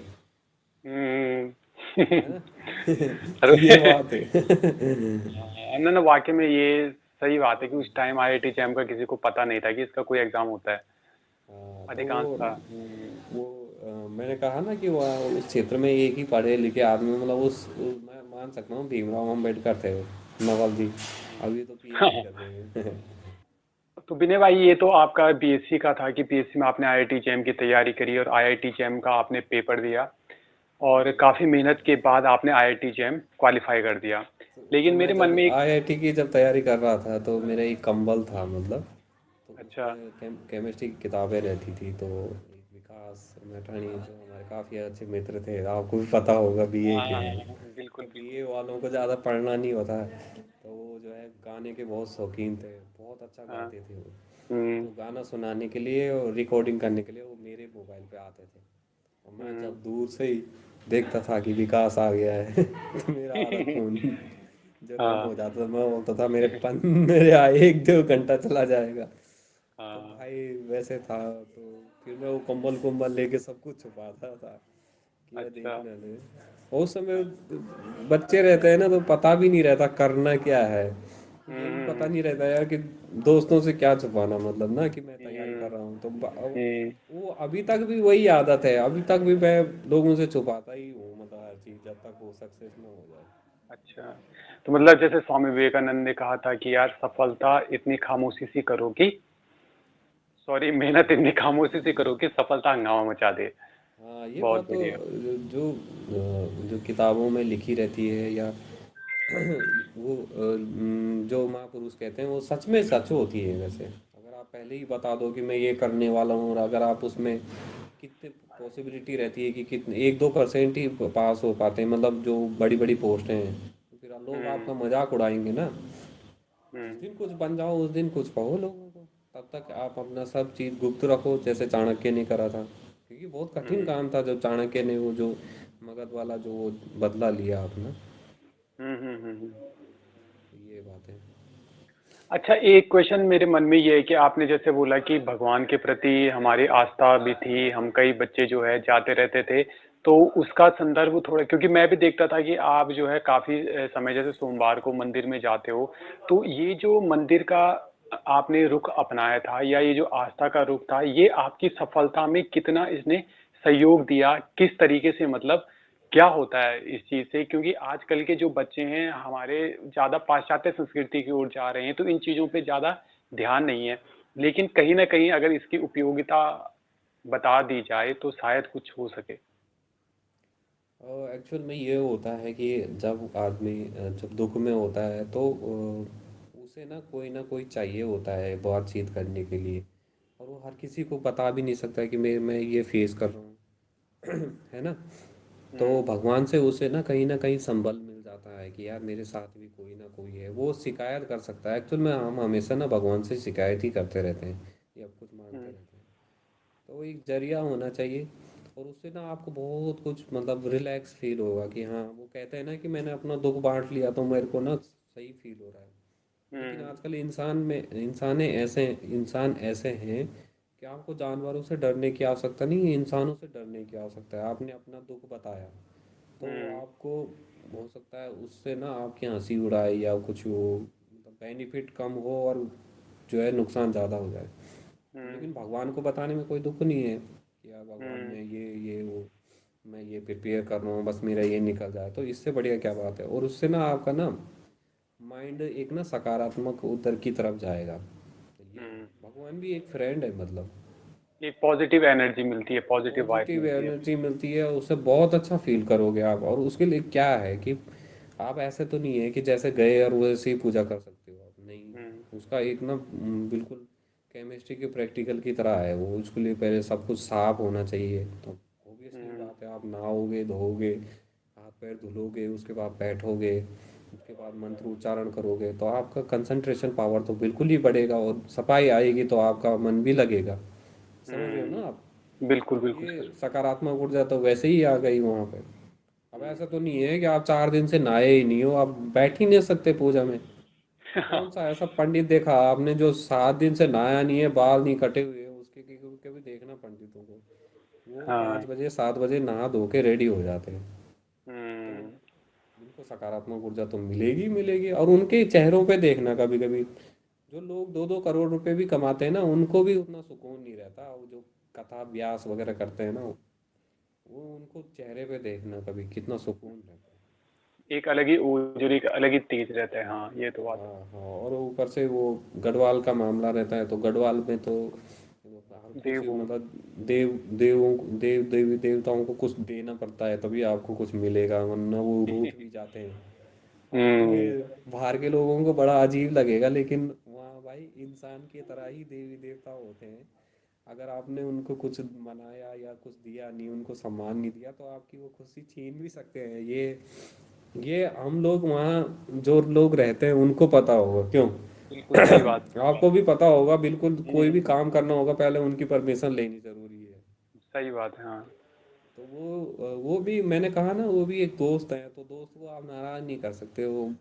हम्म। है ना। ये अरे। बात है। ना ना, वाकई में ये सही बात है कि उस टाइम आईआईटी जैम का किसी को पता नहीं था कि इसका कोई एग्जाम होता है। हाँ, तो अधिकांश था। मैंने कहा ना कि वहाँ उस क्षेत्र में एक ही पढ़े लिखे आदमी, मतलब मैं मान सकता हूँ भीमराव अम्बेडकर थे वो, नवल जी। अभी तो पीएचडी कर रहे हैं। तो विनय भाई, ये तो आपका बीएससी का था कि बीएससी में आपने आईआईटी जैम की तैयारी करी और आईआईटी जैम का आपने पेपर दिया और काफ़ी मेहनत के बाद आपने आईआईटी जैम क्वालिफाई कर दिया। तो लेकिन मैं मेरे मन जब में एक। आईआईटी की जब तैयारी कर रहा था तो मेरा एक कंबल था मतलब। तो अच्छा। उसमें केमिस्ट्री की किताबें रहती थी। तो एक विकास मैठाणी जो हमारे काफ़ी अच्छे मित्र थे, आपको भी पता होगा, बीए के हैं। हाँ, बिल्कुल तो बिल्कुल। बीए वालों को ज़्यादा पढ़ना नहीं होता है। तो वो जो है गाने के बहुत शौकीन थे, बहुत अच्छा हाँ। गाते थे वो। हम्म। तो गाना सुनाने के लिए और रिकॉर्डिंग करने के लिए वो मेरे मोबाइल पे आते थे। और मैं हम्म। जब दूर से ही देखता था कि विकास आ गया है तो मेरा आधा खून जो कम हाँ हो जाता था, मैं बोलता था मेरे यहाँ 1-2 घंटा चला जाएगा। तो हाँ। भाई वैसे था। तो फिर मैं वो कंबल कुंबल लेके सब कुछ छुपाता था कि ये अच्छा। देखना ले। और उस समय बच्चे रहते हैं ना, तो पता भी नहीं रहता करना क्या है। ये भी पता हम्म। नहीं रहता यार कि दोस्तों से क्या छुपाना, मतलब ना कि मैं तैयारी हम्म। कर रहा हूँ। तो हम्म। वो अभी तक भी वही आदत है, अभी तक भी मैं लोगों से छुपाता ही हूँ, मतलब हर चीज़ जब तक वो सक्सेस ना हो जाए। अच्छा, तो मतलब जैसे स्वामी विवेकानंद ने कहा था कि यार सफलता इतनी खामोशी से करो कि, सॉरी, मेहनत इतनी खामोशी से करो कि सफलता हंगामा मचा दे। हाँ, ये बात बहुत तो बढ़िया। जो किताबों में लिखी रहती है, या वो जो महापुरुष कहते हैं, वो सच में सच होती है। वैसे अगर आप पहले ही बता दो कि मैं ये करने वाला हूँ, और अगर आप उसमें कितने पॉसिबिलिटी रहती है कि कितने 1-2% ही पास हो पाते हैं, मतलब जो बड़ी बड़ी पोस्टें हैं, तो फिर लोग हम्म। आपका मजाक उड़ाएंगे ना। जिस हम्म। दिन कुछ बन जाओ उस दिन कुछ कहो लोगों को। तब तक आप अपना सब चीज़ गुप्त रखो, जैसे चाणक्य ने करा था। क्योंकि बहुत कठिन हम्म। काम था जो चाणक्य ने, वो जो मगध वाला जो वो बदला लिया अपना। ये बात है। अच्छा, एक क्वेश्चन मेरे मन में ये है कि आपने जैसे बोला कि भगवान के प्रति हमारी आस्था भी थी, हम कई बच्चे जो है जाते रहते थे, तो उसका संदर्भ थोड़ा, क्योंकि मैं भी देखता था कि आप जो है काफी समय जैसे सोमवार को मंदिर में जाते हो, तो ये जो मंदिर का आपने रुख अपनाया था, या ये जो आस्था का रुख था, ये आपकी सफलता में कितना इसने सहयोग दिया, किस तरीके से, मतलब क्या होता है इस चीज से? क्योंकि आजकल के जो बच्चे हैं हमारे ज्यादा पाश्चात्य संस्कृति की ओर जा रहे हैं, तो इन चीजों पे ज्यादा ध्यान नहीं है, लेकिन कहीं ना कहीं अगर इसकी उपयोगिता बता दी जाए तो शायद कुछ हो सके। और एक्चुअल में ये होता है कि जब आदमी जब दुख में होता है, तो उसे ना कोई चाहिए होता है बातचीत करने के लिए। और वो हर किसी को बता भी नहीं सकता है कि मैं ये फेस कर रहा हूँ है ना। तो हम्म। भगवान से उसे ना कहीं संबल मिल जाता है कि यार मेरे साथ भी कोई ना कोई है, वो शिकायत कर सकता है। एक्चुअल में हम हमेशा ना भगवान से शिकायत ही करते रहते हैं, या कुछ मांगते हम्म। रहते हैं। तो एक जरिया होना चाहिए। और उससे ना आपको बहुत कुछ मतलब रिलैक्स फील होगा कि हाँ, वो कहते हैं ना कि मैंने अपना दुख बांट लिया तो मेरे को ना सही फील हो रहा है। लेकिन हम्म। आजकल इंसान ऐसे हैं कि आपको जानवरों से डरने की आवश्यकता नहीं है, इंसानों से डरने की आवश्यकता है। आपने अपना दुख बताया, तो हम्म। आपको हो सकता है उससे ना आपकी हंसी उड़ाए या कुछ हो, मतलब बेनिफिट कम हो और जो है नुकसान ज़्यादा हो जाए। हम्म। लेकिन भगवान को बताने में कोई दुख नहीं है कि यार भगवान, हम्म। मैं ये वो मैं ये प्रिपेयर कर रहा हूँ, बस मेरा ये निकल जाए तो इससे बढ़िया क्या बात है। और उससे ना आपका ना माइंड एक ना सकारात्मक उधर की तरफ जाएगा। तो ये है, हम्म। भगवान भी एक फ्रेंड है मतलब। एक पॉजिटिव एनर्जी मिलती है, पॉजिटिव वाइब पॉजिटिव मिलती है। एनर्जी मिलती है, उससे बहुत अच्छा फील करोगे आप। और उसके लिए क्या है कि आप ऐसे तो नहीं है कि जैसे गए और वैसे ही पूजा कर सकते हो आप, नहीं। हम्म। उसका एक ना बिल्कुल केमिस्ट्री के प्रैक्टिकल की तरह है वो। उसके लिए पहले सब कुछ साफ होना चाहिए। तो ऑब्वियसली हम्म। बात है, आप नहाओगे, धोओगे, हाथ पैर धुलोगे, उसके बाद बैठोगे, उसके बाद मंत्र उच्चारण करोगे, तो आपका कंसंट्रेशन पावर तो बिल्कुल ही बढ़ेगा, और सफाई आएगी तो आपका मन भी लगेगा। समझ रहे हो ना आप। बिल्कुल तो बिल्कुल ये सर। सकारात्मक ऊर्जा तो वैसे ही आ गई वहाँ पे। अब हम्म। ऐसा तो नहीं है कि आप 4 दिन से नहाए ही नहीं हो, आप बैठ ही नहीं सकते पूजा में। कौन सा ऐसा पंडित देखा आपने जो 7 दिन से नहाया नहीं है, बाल नहीं कटे हुए हैं उसके? कभी देखना पंडितों को, वो हाँ। 5 बजे 7 बजे नहा धो के रेडी हो जाते हैं। तो हम्म। उनको सकारात्मक ऊर्जा तो मिलेगी ही मिलेगी। और उनके चेहरों पे देखना कभी कभी, जो लोग 2-2 करोड़ रुपए भी कमाते हैं ना, उनको भी उतना सुकून नहीं रहता। वो जो कथा व्यास वगैरह करते हैं ना, वो उनको चेहरे पे देखना कभी कितना सुकून रहता है। एक अलग ही ओजरी, एक अलग ही तेज रहता है, हाँ ये तो बात हाँ हाँ। और ऊपर से वो गढ़वाल का मामला रहता है, तो गढ़वाल में तो हर है। कुछ देवभूमि। मतलब देव देवों देव देवी देवताओं को कुछ देना पड़ता है तभी आपको कुछ मिलेगा, वरना वो रूठ भी जाते हैं। आपको ये हम्म। बाहर के लोगों को बड़ा अजीब लगेगा, लेकिन वहाँ भाई इंसान की तरह ही देवी देवता होते हैं। अगर आपने उनको कुछ मनाया या कुछ दिया नहीं, उनको सम्मान नहीं दिया, तो आपकी वो खुशी छीन भी सकते हैं। ये हम लोग वहाँ जो लोग रहते हैं उनको पता होगा क्यों। बिल्कुल सही बात। आपको भी पता होगा बिल्कुल, कोई हम्म। भी काम करना होगा पहले उनकी परमिशन लेनी जरूरी है। सही बात है, हाँ। तो वो भी मैंने कहा ना, वो भी एक दोस्त है, तो दोस्त को आप नाराज नहीं कर सकते। वो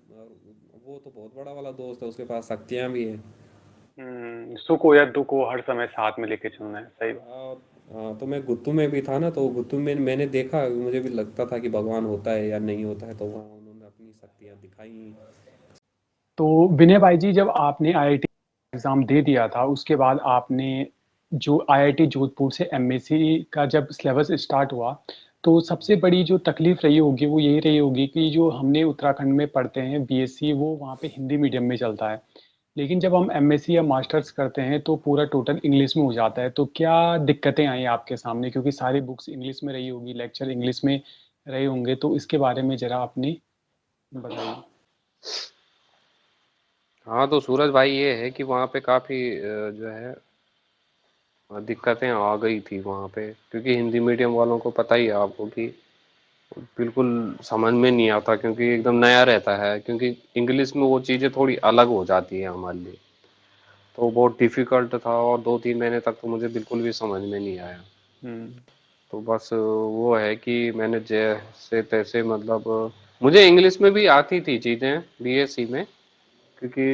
तो बहुत बड़ा वाला दोस्त है, उसके पास शक्तियाँ भी है। सुख हो या दुख हो हर समय साथ में लेके चलना है, सही बात। हाँ। हाँ, तो मैं गुत्तू में भी था ना, तो गुत्तू में मैंने देखा, मुझे भी लगता था कि भगवान होता है या नहीं होता है, तो वहाँ उन्होंने अपनी शक्तियाँ दिखाई। तो विनय भाई जी, जब आपने आईआईटी एग्ज़ाम दे दिया था, उसके बाद आपने जो आईआईटी जोधपुर से एमएससी का जब सिलेबस स्टार्ट हुआ, तो सबसे बड़ी जो तकलीफ़ रही होगी, वो यही रही होगी कि जो हमने उत्तराखंड में पढ़ते हैं बीएससी, वो वहाँ पे हिंदी मीडियम में चलता है। लेकिन जब हम एमएससी या मास्टर्स करते हैं, तो पूरा टोटल इंग्लिश में हो जाता है। तो क्या दिक्कतें आई आपके सामने? क्योंकि सारी बुक्स इंग्लिश में रही होगी, लेक्चर इंग्लिश में रहे होंगे, तो इसके बारे में ज़रा अपनी बताइए। हाँ तो सूरज भाई ये है कि वहाँ पे काफी जो है दिक्कतें आ गई थी वहाँ पे, क्योंकि हिंदी मीडियम वालों को पता ही है आपको कि बिल्कुल समझ में नहीं आता, क्योंकि एकदम नया रहता है, क्योंकि इंग्लिश में वो चीज़ें थोड़ी अलग हो जाती है हमारे लिए। तो बहुत डिफिकल्ट था और 2-3 महीने तक तो मुझे बिल्कुल भी समझ में नहीं आया। हुँ, तो बस वो है कि मैंने जैसे तैसे मतलब मुझे इंग्लिश में भी आती थी चीज़ें बीएससी में, क्योंकि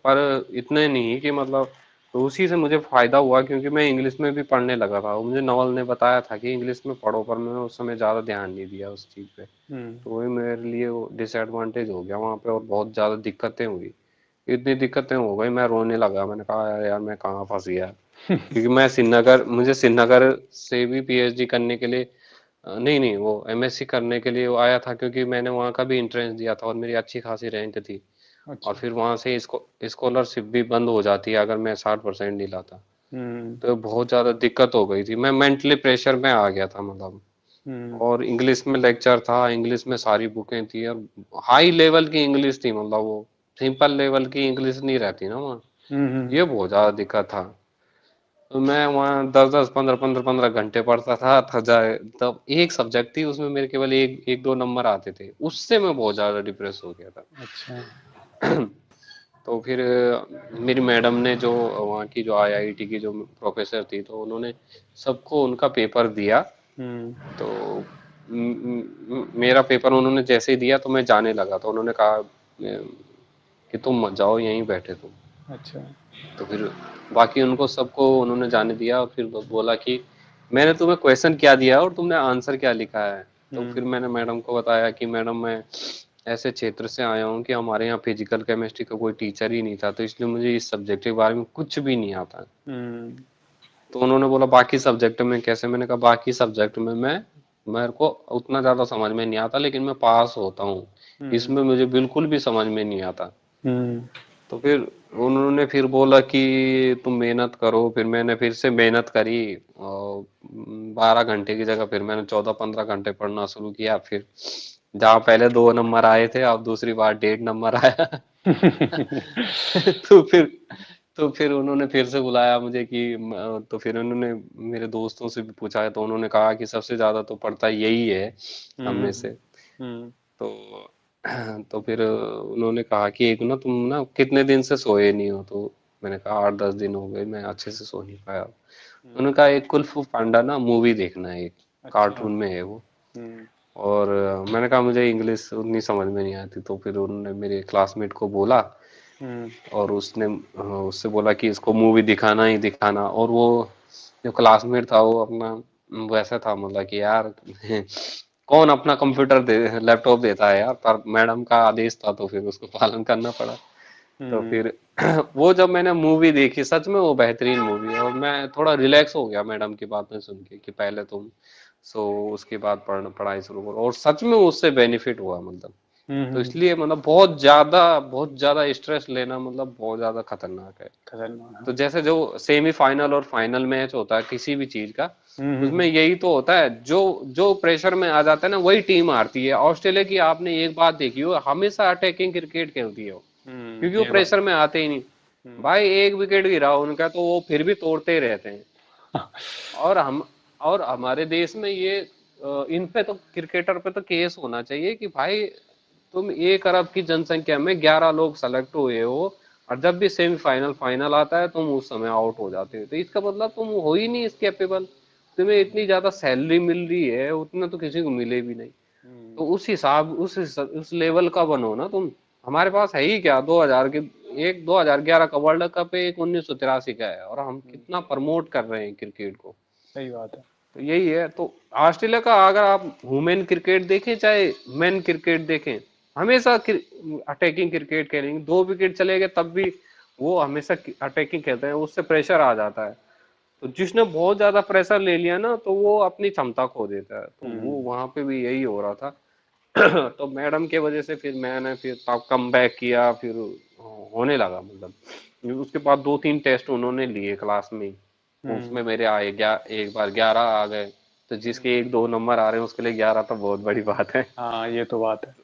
पर इतने नहीं कि मतलब, तो उसी से मुझे फायदा हुआ क्योंकि मैं इंग्लिश में भी पढ़ने लगा था। मुझे नॉवल ने बताया था कि इंग्लिश में पढ़ो, पर मैंने उस समय ज़्यादा ध्यान नहीं दिया उस चीज़ पे। हुँ, तो वही मेरे लिए वो डिसएडवांटेज हो गया वहाँ पे, और बहुत ज़्यादा दिक्कतें हुई। इतनी दिक्कतें हो गई, मैं रोने लगा। मैंने कहा यार यार मैं कहाँ फंस गया, क्योंकि मैं श्रीनगर, मुझे श्रीनगर से भी पीएचडी करने के लिए नहीं नहीं वो एमएससी करने के लिए वो आया था, क्योंकि मैंने वहाँ का भी एंट्रेंस दिया था और मेरी अच्छी खासी रैंक थी। और अच्छा। फिर वहाँ से इसको स्कॉलरशिप भी बंद हो जाती है अगर मैं 60% नहीं लाता। हुँ, तो बहुत ज़्यादा दिक्कत हो गई थी, मैं मेंटली प्रेशर में आ गया था मतलब। हुँ, और इंग्लिश में लेक्चर था, इंग्लिश में सारी बुकें थी, और हाई लेवल की इंग्लिश थी, मतलब वो सिंपल लेवल की इंग्लिश नहीं रहती ना वहाँ। हुँ, हुँ। ये बहुत ज़्यादा दिक्कत था। तो मैं वहाँ 10-10 15-15 15 घंटे पढ़ता था, थक जाए तब। एक सब्जेक्ट थी उसमें मेरे केवल एक एक दो नंबर आते थे, उससे मैं बहुत ज़्यादा डिप्रेस हो गया था। अच्छा। तो फिर मेरी मैडम ने जो वहाँ की जो आईआईटी की जो प्रोफेसर थी, तो उन्होंने सबको उनका पेपर दिया। हुँ, तो मेरा पेपर उन्होंने जैसे ही दिया तो मैं जाने लगा, तो उन्होंने कहा कि तुम मत जाओ, यहीं बैठे तुम। अच्छा। तो फिर बाकी उनको सबको उन्होंने जाने दिया, और फिर बोला कि मैंने तुम्हें क्वेश्चन क्या दिया और तुमने आंसर क्या लिखा है। तो हुँ, फिर मैंने मैडम को बताया कि मैडम मैं ऐसे क्षेत्र से आया हूँ कि हमारे यहाँ फिजिकल केमिस्ट्री का कोई टीचर ही नहीं था, तो इसलिए मुझे इस सब्जेक्ट के बारे में कुछ भी नहीं आता। हुँ, तो उन्होंने बोला बाकी सब्जेक्ट में कैसे, मैंने कहा बाकी सब्जेक्ट में मैं, मेरे को उतना ज़्यादा समझ में नहीं आता, लेकिन मैं पास होता हूँ, हुँ, इसमें मुझे बिल्कुल भी समझ में नहीं आता। हुँ, तो फिर उन्होंने फिर बोला कि तुम मेहनत करो। फिर मैंने फिर से मेहनत करी, और 12 घंटे की जगह फिर मैंने 14-15 घंटे पढ़ना शुरू किया। फिर जहाँ पहले 2 नंबर आए थे, अब दूसरी बार 1.5 नंबर आया। तो फिर तो फिर उन्होंने फिर से बुलाया मुझे कि तो फिर उन्होंने मेरे दोस्तों से भी पूछा है, तो उन्होंने कहा कि सबसे ज्यादा तो पढ़ता यही है हम हुँ, में से। हुँ, तो तो फिर उन्होंने कहा कि एक ना तुम ना कितने दिन से सोए नहीं हो। तो मैंने कहा 8-10 दिन हो गए मैं अच्छे से सो नहीं पाया। उन्होंने हुँ, कहा एक कुल्फ पांडा ना मूवी देखना है, एक अच्छा। कार्टून में है वो। हुँ, और मैंने कहा मुझे इंग्लिश उतनी समझ में नहीं आती। तो फिर उन्होंने मेरे क्लासमेट को बोला, हुँ, और उसने उससे बोला कि इसको मूवी दिखाना ही दिखाना। और वो जो क्लासमेट था वो अपना वैसा था, मतलब कि यार कौन अपना कंप्यूटर दे लैपटॉप देता है यार, पर मैडम का आदेश था तो फिर उसको पालन करना पड़ा। तो हुँ, फिर वो जब मैंने मूवी देखी, सच में वो बेहतरीन मूवी है, और मैं थोड़ा रिलैक्स हो गया मैडम की बातें सुन के कि पहले तुम सो, उसके बाद पढ़ाई शुरू करो। और सच में उससे बेनिफिट हुआ मतलब। हुँ, तो हुँ, इसलिए मतलब बहुत ज्यादा स्ट्रेस लेना मतलब बहुत ज्यादा खतरनाक है। खतरनाक, तो हाँ। जैसे जो सेमीफाइनल और फाइनल मैच होता है किसी भी चीज का, हुँ, हुँ, उसमें हुँ, यही तो होता है, जो जो प्रेशर में आ जाता है ना वही टीम हारती है। ऑस्ट्रेलिया की आपने एक बात देखी हो, हमेशा अटैकिंग क्रिकेट खेलती है वो, क्योंकि वो ये बात। प्रेशर में आते ही नहीं। हुँ, भाई एक विकेट गिरा उनका तो वो फिर भी तोड़ते ही रहते हैं। और हम और हमारे देश में ये इन पे तो क्रिकेटर पे तो केस होना चाहिए कि भाई तुम 1 अरब की जनसंख्या में 11 लोग सेलेक्ट हुए हो, और जब भी सेमीफाइनल फाइनल आता है तुम उस समय आउट हो जाते हो, तो इसका मतलब तुम हो ही नहीं इस कैपेबल। तुम्हें इतनी ज्यादा सैलरी मिल रही है, उतना तो किसी को मिले भी नहीं। तो हम्म, उस लेवल का बनो ना तुम। हमारे पास है ही क्या, 2000 के, एक 2011 का वर्ल्ड कप है, एक 1983 का है, और हम हम्म, कितना प्रमोट कर रहे हैं क्रिकेट को। सही बात है। तो यही है। तो ऑस्ट्रेलिया का अगर आप वुमेन क्रिकेट देखें चाहे मेन क्रिकेट देखें, हमेशा अटैकिंग क्रिकेट खेलेंगे, 2 विकेट चले गए तब भी वो हमेशा अटैकिंग खेलते हैं, उससे प्रेशर आ जाता है। तो जिसने बहुत ज्यादा प्रेशर ले लिया ना, तो वो अपनी क्षमता खो देता है। तो वो हम्म, वहां पे भी यही हो रहा था। तो मैडम के वजह से फिर मैंने फिर तब कम बैक किया, फिर होने लगा मतलब। उसके बाद 2-3 टेस्ट उन्होंने लिए क्लास में ही। हम्म, उसमें मेरे आए एक बार 11 आ गए। तो जिसके हम्म, 1-2 नंबर आ रहे हैं उसके लिए 11 तो बहुत बड़ी बात है। हाँ, ये तो बात है।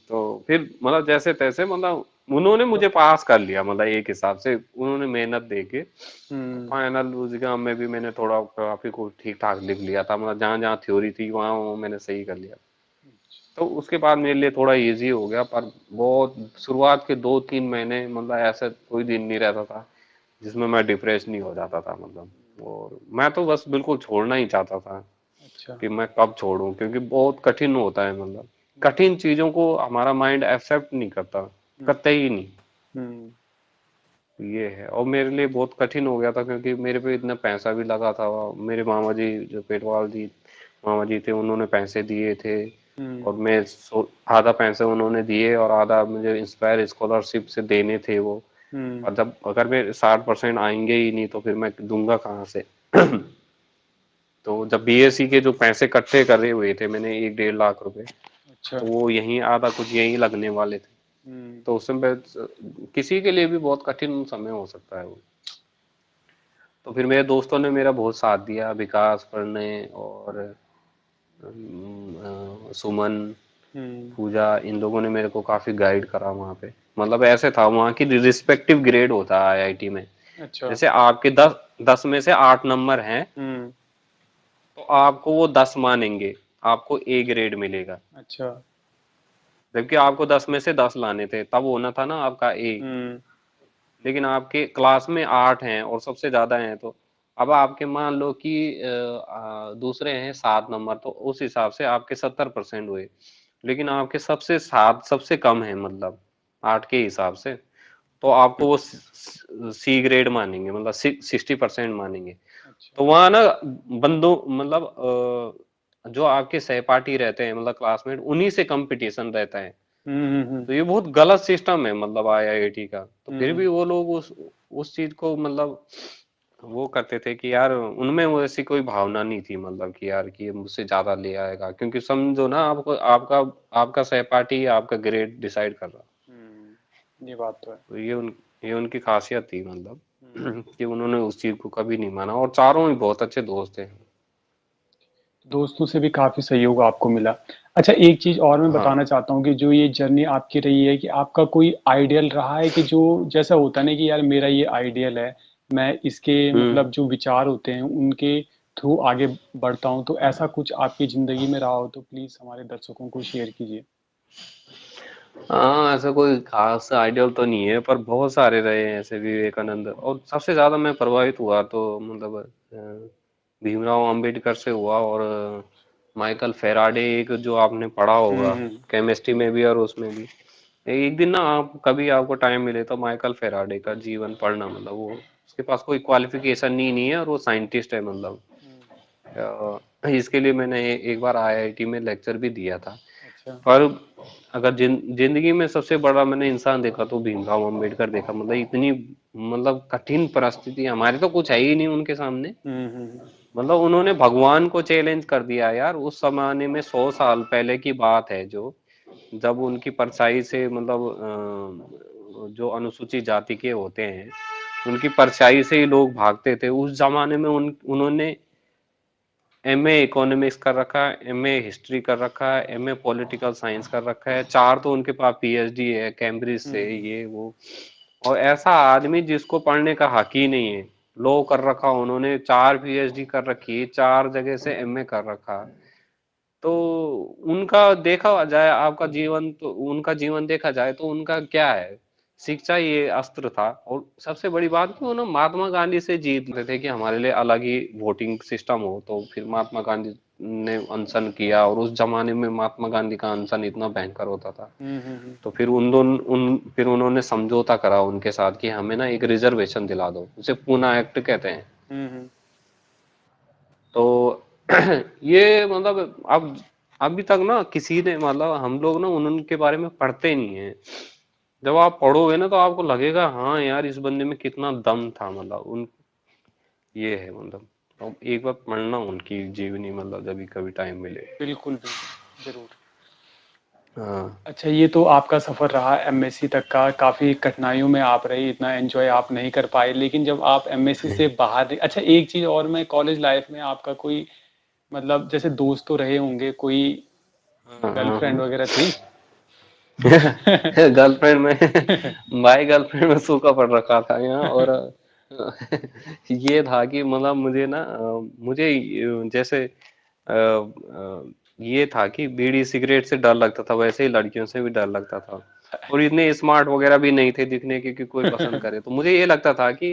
तो फिर मतलब जैसे तैसे मतलब उन्होंने तो मुझे पास कर लिया, मतलब एक हिसाब से उन्होंने मेहनत दे के। हम्म, फाइनल उस एग्जाम में भी मैंने थोड़ा काफी कुछ ठीक ठाक लिख लिया था, मतलब जहाँ जहाँ थ्योरी थी वहाँ मैंने सही कर लिया। तो उसके बाद मेरे लिए थोड़ा इजी हो गया, पर बहुत शुरुआत के 2-3 महीने मतलब ऐसा कोई दिन नहीं रहता था जिसमें मैं डिप्रेस नहीं हो जाता था मतलब। और मैं तो बस बिल्कुल छोड़ना ही चाहता था अच्छा। कि मैं कब छोड़ूं, क्योंकि बहुत कठिन होता है मतलब। कठिन चीजों को हमारा माइंड एक्सेप्ट नहीं करता, हम्म, करते ही नहीं। हम्म, ये है। और मेरे लिए बहुत कठिन हो गया था, क्योंकि मेरे पे इतना पैसा भी लगा था। मेरे मामा जी जो पेटवाल जी मामा जी थे, उन्होंने पैसे दिए थे। हम्म, और आधा पैसे उन्होंने दिए और आधा मुझे इंस्पायर स्कॉलरशिप से देने थे वो। हम्म, और जब अगर मेरे 60% आएंगे ही नहीं तो फिर मैं दूंगा कहाँ से। तो जब बीएससी के जो पैसे इकट्ठे करे हुए थे मैंने, 1-1.5 लाख रुपए, अच्छा। तो वो यहीं आधा कुछ यहीं लगने वाले थे। हम्म। तो उस समय किसी के लिए भी बहुत कठिन समय हो सकता है वो। तो फिर मेरे दोस्तों ने मेरा बहुत साथ दिया, विकास, प्रणय और सुमन, हम्म। पूजा, इन लोगों ने मेरे को काफी गाइड करा वहाँ पे। मतलब ऐसे था वहाँ की रिस्पेक्टिव ग्रेड होता है आईआईटी में। अच्छा। जैसे आपके 10 में से 8 नंबर हैं, हम्म। तो आपको वो 10 मानेंगे, आपको ए ग्रेड मिलेगा। अच्छा। जबकि आपको 10 में से 10 लाने थे, तब होना था ना आपका ए। हम्म। लेकिन आपके क्लास में 8 हैं और सबसे ज्यादा हैं, तो अब आपके मान लो कि दूसरे हैं 7 नंबर, तो उस हिसाब से आपके 70% हुए। लेकिन आपके सबसे 7 सबसे कम है मतलब 8 के हिसाब से, तो आपको वो सी ग्रेड मानेंगे, मतलब 60% मानेंगे। अच्छा। तो वहाँ ना बंदों मतलब जो आपके सहपाठी रहते हैं मतलब क्लासमेट, उन्हीं से कंपटीशन रहता है। हम्म, हम्म, तो ये बहुत गलत सिस्टम है मतलब आईआईटी का। तो फिर हम्म, भी वो लोग उस चीज को मतलब वो करते थे कि यार उनमें वो ऐसी कोई भावना नहीं थी मतलब कि यार कि ये मुझसे ज्यादा ले आएगा, क्योंकि समझो ना आपको, आपका आपका सहपाठी आपका ग्रेड डिसाइड कर रहा। ये बात तो है। तो ये उनकी खासियत थी मतलब। हम्म। कि उन्होंने उस चीज को कभी नहीं माना, और चारों ही बहुत अच्छे दोस्त थे। दोस्तों से भी काफ़ी सहयोग आपको मिला। अच्छा, एक चीज़ और मैं हाँ। बताना चाहता हूँ कि जो ये जर्नी आपकी रही है कि आपका कोई आइडियल रहा है कि जो जैसा होता है ना कि यार मेरा ये आइडियल है, मैं इसके हम्म। मतलब जो विचार होते हैं उनके थ्रू आगे बढ़ता हूँ, तो ऐसा कुछ आपकी ज़िंदगी में रहा हो तो प्लीज़ हमारे दर्शकों को शेयर कीजिए। हाँ, ऐसा कोई खास आइडियल तो नहीं है, पर बहुत सारे रहे हैं ऐसे विवेकानंद। और सबसे ज्यादा मैं प्रभावित हुआ तो मतलब भीमराव अंबेडकर से हुआ, और माइकल फेराडे, एक जो आपने पढ़ा हुँ, होगा हुँ। केमिस्ट्री में भी और उसमें भी। एक दिन ना आप कभी आपको टाइम मिले तो माइकल फेराडे का जीवन पढ़ना, मतलब वो उसके पास कोई क्वालिफिकेशन नहीं है और वो साइंटिस्ट है मतलब। हुँ। इसके लिए मैंने एक बार आईआईटी में लेक्चर भी दिया था। अच्छा। पर अगर जिंदगी में सबसे बड़ा मैंने इंसान देखा तो भीमराव अंबेडकर देखा। मतलब इतनी मतलब कठिन परिस्थिति, हमारी तो कुछ है ही नहीं उनके सामने। हुँ, हुँ, हुँ। मतलब उन्होंने भगवान को चैलेंज कर दिया यार। उस जमाने में 100 साल पहले की बात है, जो जब उनकी परछाई से मतलब जो अनुसूचित जाति के होते हैं उनकी परछाई से ही लोग भागते थे उस जमाने में। उन्होंने एमए इकोनॉमिक्स कर रखा है, एमए हिस्ट्री कर रखा है, एमए पॉलिटिकल साइंस कर रखा है, 4 तो उनके पास पीएचडी है कैम्ब्रिज से, हुँ, ये वो। और ऐसा आदमी जिसको पढ़ने का हक ही नहीं है, लॉ कर रखा उन्होंने, 4 पीएचडी कर रखी, 4 जगह से एमए कर रखा। तो उनका देखा जाए, आपका जीवन तो उनका जीवन देखा जाए तो उनका क्या है, शिक्षा ये अस्त्र था। और सबसे बड़ी बात कि वो ना महात्मा गांधी से जीत रहे थे कि हमारे लिए अलग ही वोटिंग सिस्टम हो। तो फिर महात्मा गांधी ने अनशन किया, और उस जमाने में महात्मा गांधी का अनशन इतना भयंकर होता था। तो फिर फिर उन्होंने समझौता करा उनके साथ कि हमें ना एक रिजर्वेशन दिला दो, उसे पूना एक्ट कहते हैं। तो ये मतलब अब अभी तक ना किसी ने मतलब हम लोग ना उनके बारे में पढ़ते नहीं है। जब आप पढ़ोगे ना तो आपको लगेगा हाँ यार इस बंदे में कितना दम था, मतलब उन ये है मतलब। अब एक बार पढ़ना उनकी जीवनी, मतलब जब भी कभी टाइम मिले। बिल्कुल, बिल्कुल, ज़रूर। हाँ। अच्छा, ये तो आपका सफ़र रहा एमएससी तक का, काफ़ी कठिनाइयों में आप रहे, इतना एन्जॉय आप नहीं कर पाए। लेकिन जब आप एमएससी से बाहर अच्छा, एक चीज़ और, मैं कॉलेज लाइफ़ में आपका कोई मतलब जैसे दोस्त तो रहे होंगे, कोई हाँ हाँ गर्लफ्रेंड हाँ। वगैरह थी? गर्लफ्रेंड में भाई गर्लफ्रेंड में सूखा पड़ रखा था यहाँ। और ये था कि मतलब मुझे ना मुझे जैसे ये था कि बीड़ी सिगरेट से डर लगता था, वैसे ही लड़कियों से भी डर लगता था। और इतने स्मार्ट वगैरह भी नहीं थे दिखने के कि कोई पसंद करे। तो मुझे ये लगता था कि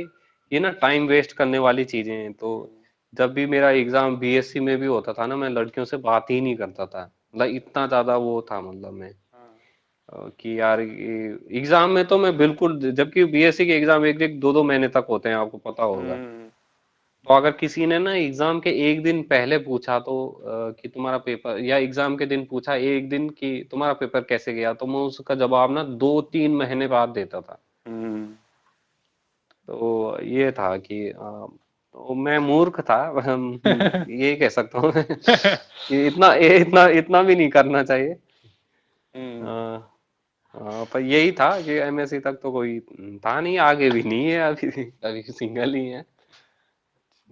ये ना टाइम वेस्ट करने वाली चीजें हैं। तो जब भी मेरा एग्जाम बीएससी में भी होता था ना, मैं लड़कियों से बात ही नहीं करता था। मतलब इतना ज्यादा वो था, मतलब मैं कि यार एग्जाम में तो मैं बिल्कुल, जबकि बीएससी के एग्जाम एक एक दो दो महीने तक होते हैं, आपको पता होगा। तो अगर किसी ने ना एग्जाम के एक दिन पहले पूछा तो कि तुम्हारा पेपर, या एग्जाम के दिन पूछा एक दिन कि तुम्हारा पेपर कैसे गया, तो मैं उसका जवाब ना 2-3 महीने बाद देता था। तो ये था कि तो मैं मूर्ख था। ये कह सकता हूँ कि इतना इतना भी नहीं करना चाहिए। अ, पर यही था कि एमएससी तक तो कोई था नहीं, आगे भी नहीं है अभी। अभी सिंगल ही है।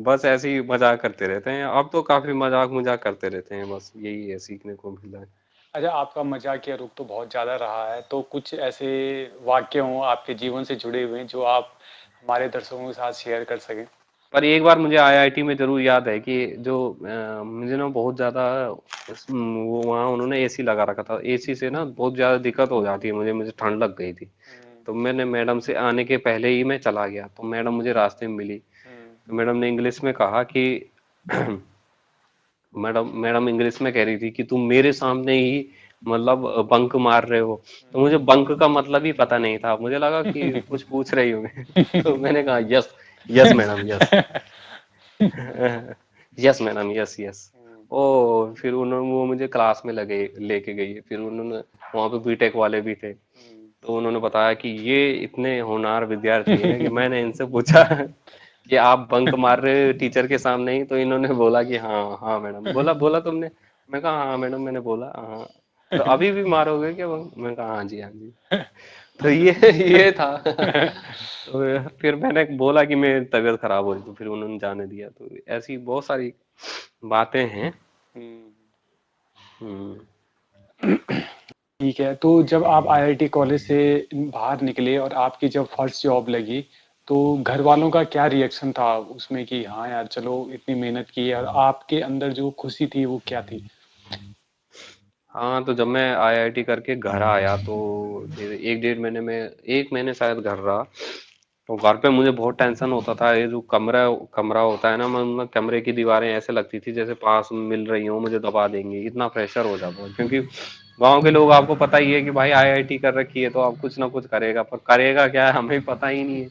बस ऐसे ही मजाक करते रहते हैं। अब तो काफी मजाक मजाक करते रहते हैं, बस यही है सीखने को मिला है। अच्छा, आपका मज़ाकिया रुख तो बहुत ज़्यादा रहा है, तो कुछ ऐसे वाक़ये हों आपके जीवन से जुड़े हुए जो आप हमारे दर्शकों के साथ शेयर कर सकें? पर एक बार मुझे आईआईटी में जरूर याद है कि जो मुझे ना बहुत ज्यादा वो वहाँ उन्होंने एसी लगा रखा था। एसी से ना बहुत ज्यादा दिक्कत हो जाती है, मुझे मुझे ठंड लग गई थी। तो मैंने मैडम से आने के पहले ही मैं चला गया। तो मैडम मुझे रास्ते में मिली। तो मैडम ने इंग्लिश में कहा कि मैडम मैडम इंग्लिश में कह रही थी कि तुम मेरे सामने ही मतलब बंक मार रहे हो। तो मुझे बंक का मतलब ही पता नहीं था, मुझे लगा कि कुछ पूछ रही होंगे। तो मैंने कहा yes, yes madam yes. Yes madam yes yes. ओ फिर उन्होंने वो मुझे क्लास में लगे लेके गई। फिर उन्होंने वहाँ पे बीटेक वाले भी थे। तो उन्होंने बताया कि ये इतने होनहार विद्यार्थी हैं कि मैंने इनसे पूछा कि आप बंक मार रहे हो टीचर के सामने ही। तो इन्होंने बोला कि हाँ हाँ मैडम। बोला बोला तुमने? मैं कहा हाँ मैडम मैंने बोला हाँ। तो अभी भी मारोगे क्या बंक? मैं कहा हाँ जी हाँ जी। तो ये था। तो फिर मैंने बोला कि मेरी तबीयत खराब हो रही, तो फिर उन्होंने जाने दिया। तो ऐसी बहुत सारी बातें हैं। हम्म। ठीक है, तो जब आप आईआईटी कॉलेज से बाहर निकले और आपकी जब फर्स्ट जॉब लगी, तो घर वालों का क्या रिएक्शन था उसमें कि हाँ यार चलो इतनी मेहनत की है, और आपके अंदर जो खुशी थी वो क्या थी? हाँ, तो जब मैं आईआईटी करके घर आया तो फिर 1-1.5 महीने में 1 महीने शायद घर रहा। तो घर पे मुझे बहुत टेंशन होता था। ये जो कमरा कमरा होता है ना, मतलब कमरे की दीवारें ऐसे लगती थी जैसे पास मिल रही हो, मुझे दबा देंगे, इतना प्रेशर हो जाता था। क्योंकि गांव के लोग, आपको पता ही है कि भाई आईआईटी कर रखी है तो आप कुछ ना कुछ करेगा, पर करेगा क्या है हमें पता ही नहीं है।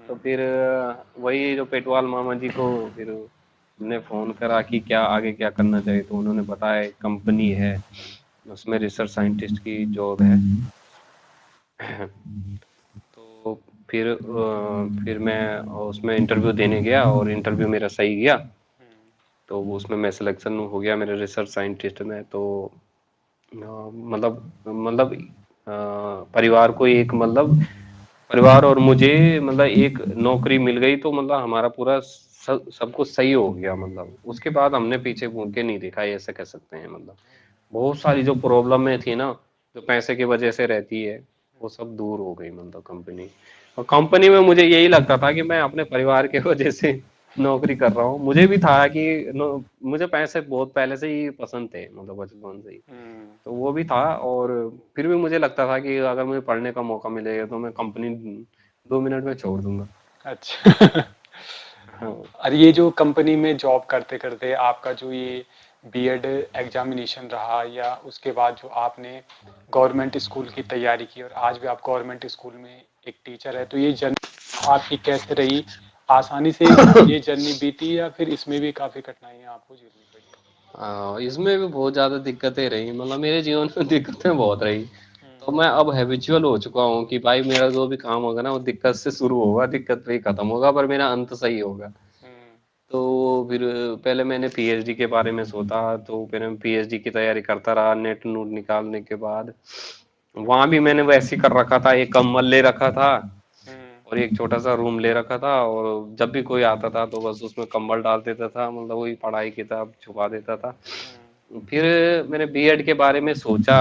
तो फिर वही जो पेटवाल मामा जी को फिर ने फोन करा कि क्या आगे क्या करना चाहिए। तो उन्होंने बताया एक कंपनी है, उसमें रिसर्च साइंटिस्ट की जॉब है। तो फिर मैं उसमें इंटरव्यू देने गया और इंटरव्यू मेरा सही गया। तो वो उसमें मैं सिलेक्शन हो गया मेरे रिसर्च साइंटिस्ट में। तो मतलब परिवार को एक मतलब परिवार और मुझे मतलब एक नौकरी मिल गई। तो मतलब हमारा पूरा सब कुछ सही हो गया। मतलब उसके बाद हमने पीछे मुड़ के नहीं देखा, ये ऐसे कह सकते हैं। मतलब बहुत सारी जो प्रॉब्लम में थी ना, जो पैसे की वजह से रहती है, वो सब दूर हो गई। मतलब कंपनी, और कंपनी में मुझे यही लगता था कि मैं अपने परिवार के वजह से नौकरी कर रहा हूँ। मुझे भी था कि मुझे पैसे बहुत पहले से ही पसंद थे, मतलब बचपन से ही। हुँ, तो वो भी था, और फिर भी मुझे लगता था कि अगर मुझे पढ़ने का मौका मिलेगा तो मैं कंपनी 2 मिनट में छोड़ दूंगा। अच्छा। हाँ। और ये जो कंपनी में जॉब करते-करते आपका जो ये बीएड एग्ज़ामिनेशन रहा या उसके बाद जो आपने गवर्नमेंट स्कूल की तैयारी की और आज भी आप गवर्नमेंट स्कूल में एक टीचर है, तो ये जर्नी आपकी कैसे रही? आसानी से ये जर्नी बीती या फिर इसमें भी काफ़ी कठिनाइयाँ आपको झेलनी पड़ी? इसमें भी बहुत ज्यादा दिक्कतें रही, मतलब मेरे जीवन में दिक्कतें बहुत रही। हुँ, तो मैं अब हैबिचुअल हो चुका हूँ कि भाई मेरा जो भी काम होगा ना वो दिक्कत से शुरू होगा, दिक्कत पे ही खत्म होगा, पर मेरा अंत सही होगा। हुँ, तो फिर पहले मैंने पीएचडी के बारे में सोचा, तो फिर मैं पीएचडी की तैयारी करता रहा। नेट नूट निकालने के बाद वहां भी मैंने वैसे ही कर रखा था, एक कंबल ले रखा था हुँ, और एक छोटा सा रूम ले रखा था, और जब भी कोई आता था तो बस उसमें कंबल डाल देता था, मतलब वही पढ़ाई किताब छुपा देता था। हुँ। फिर मैंने बीएड के बारे में सोचा,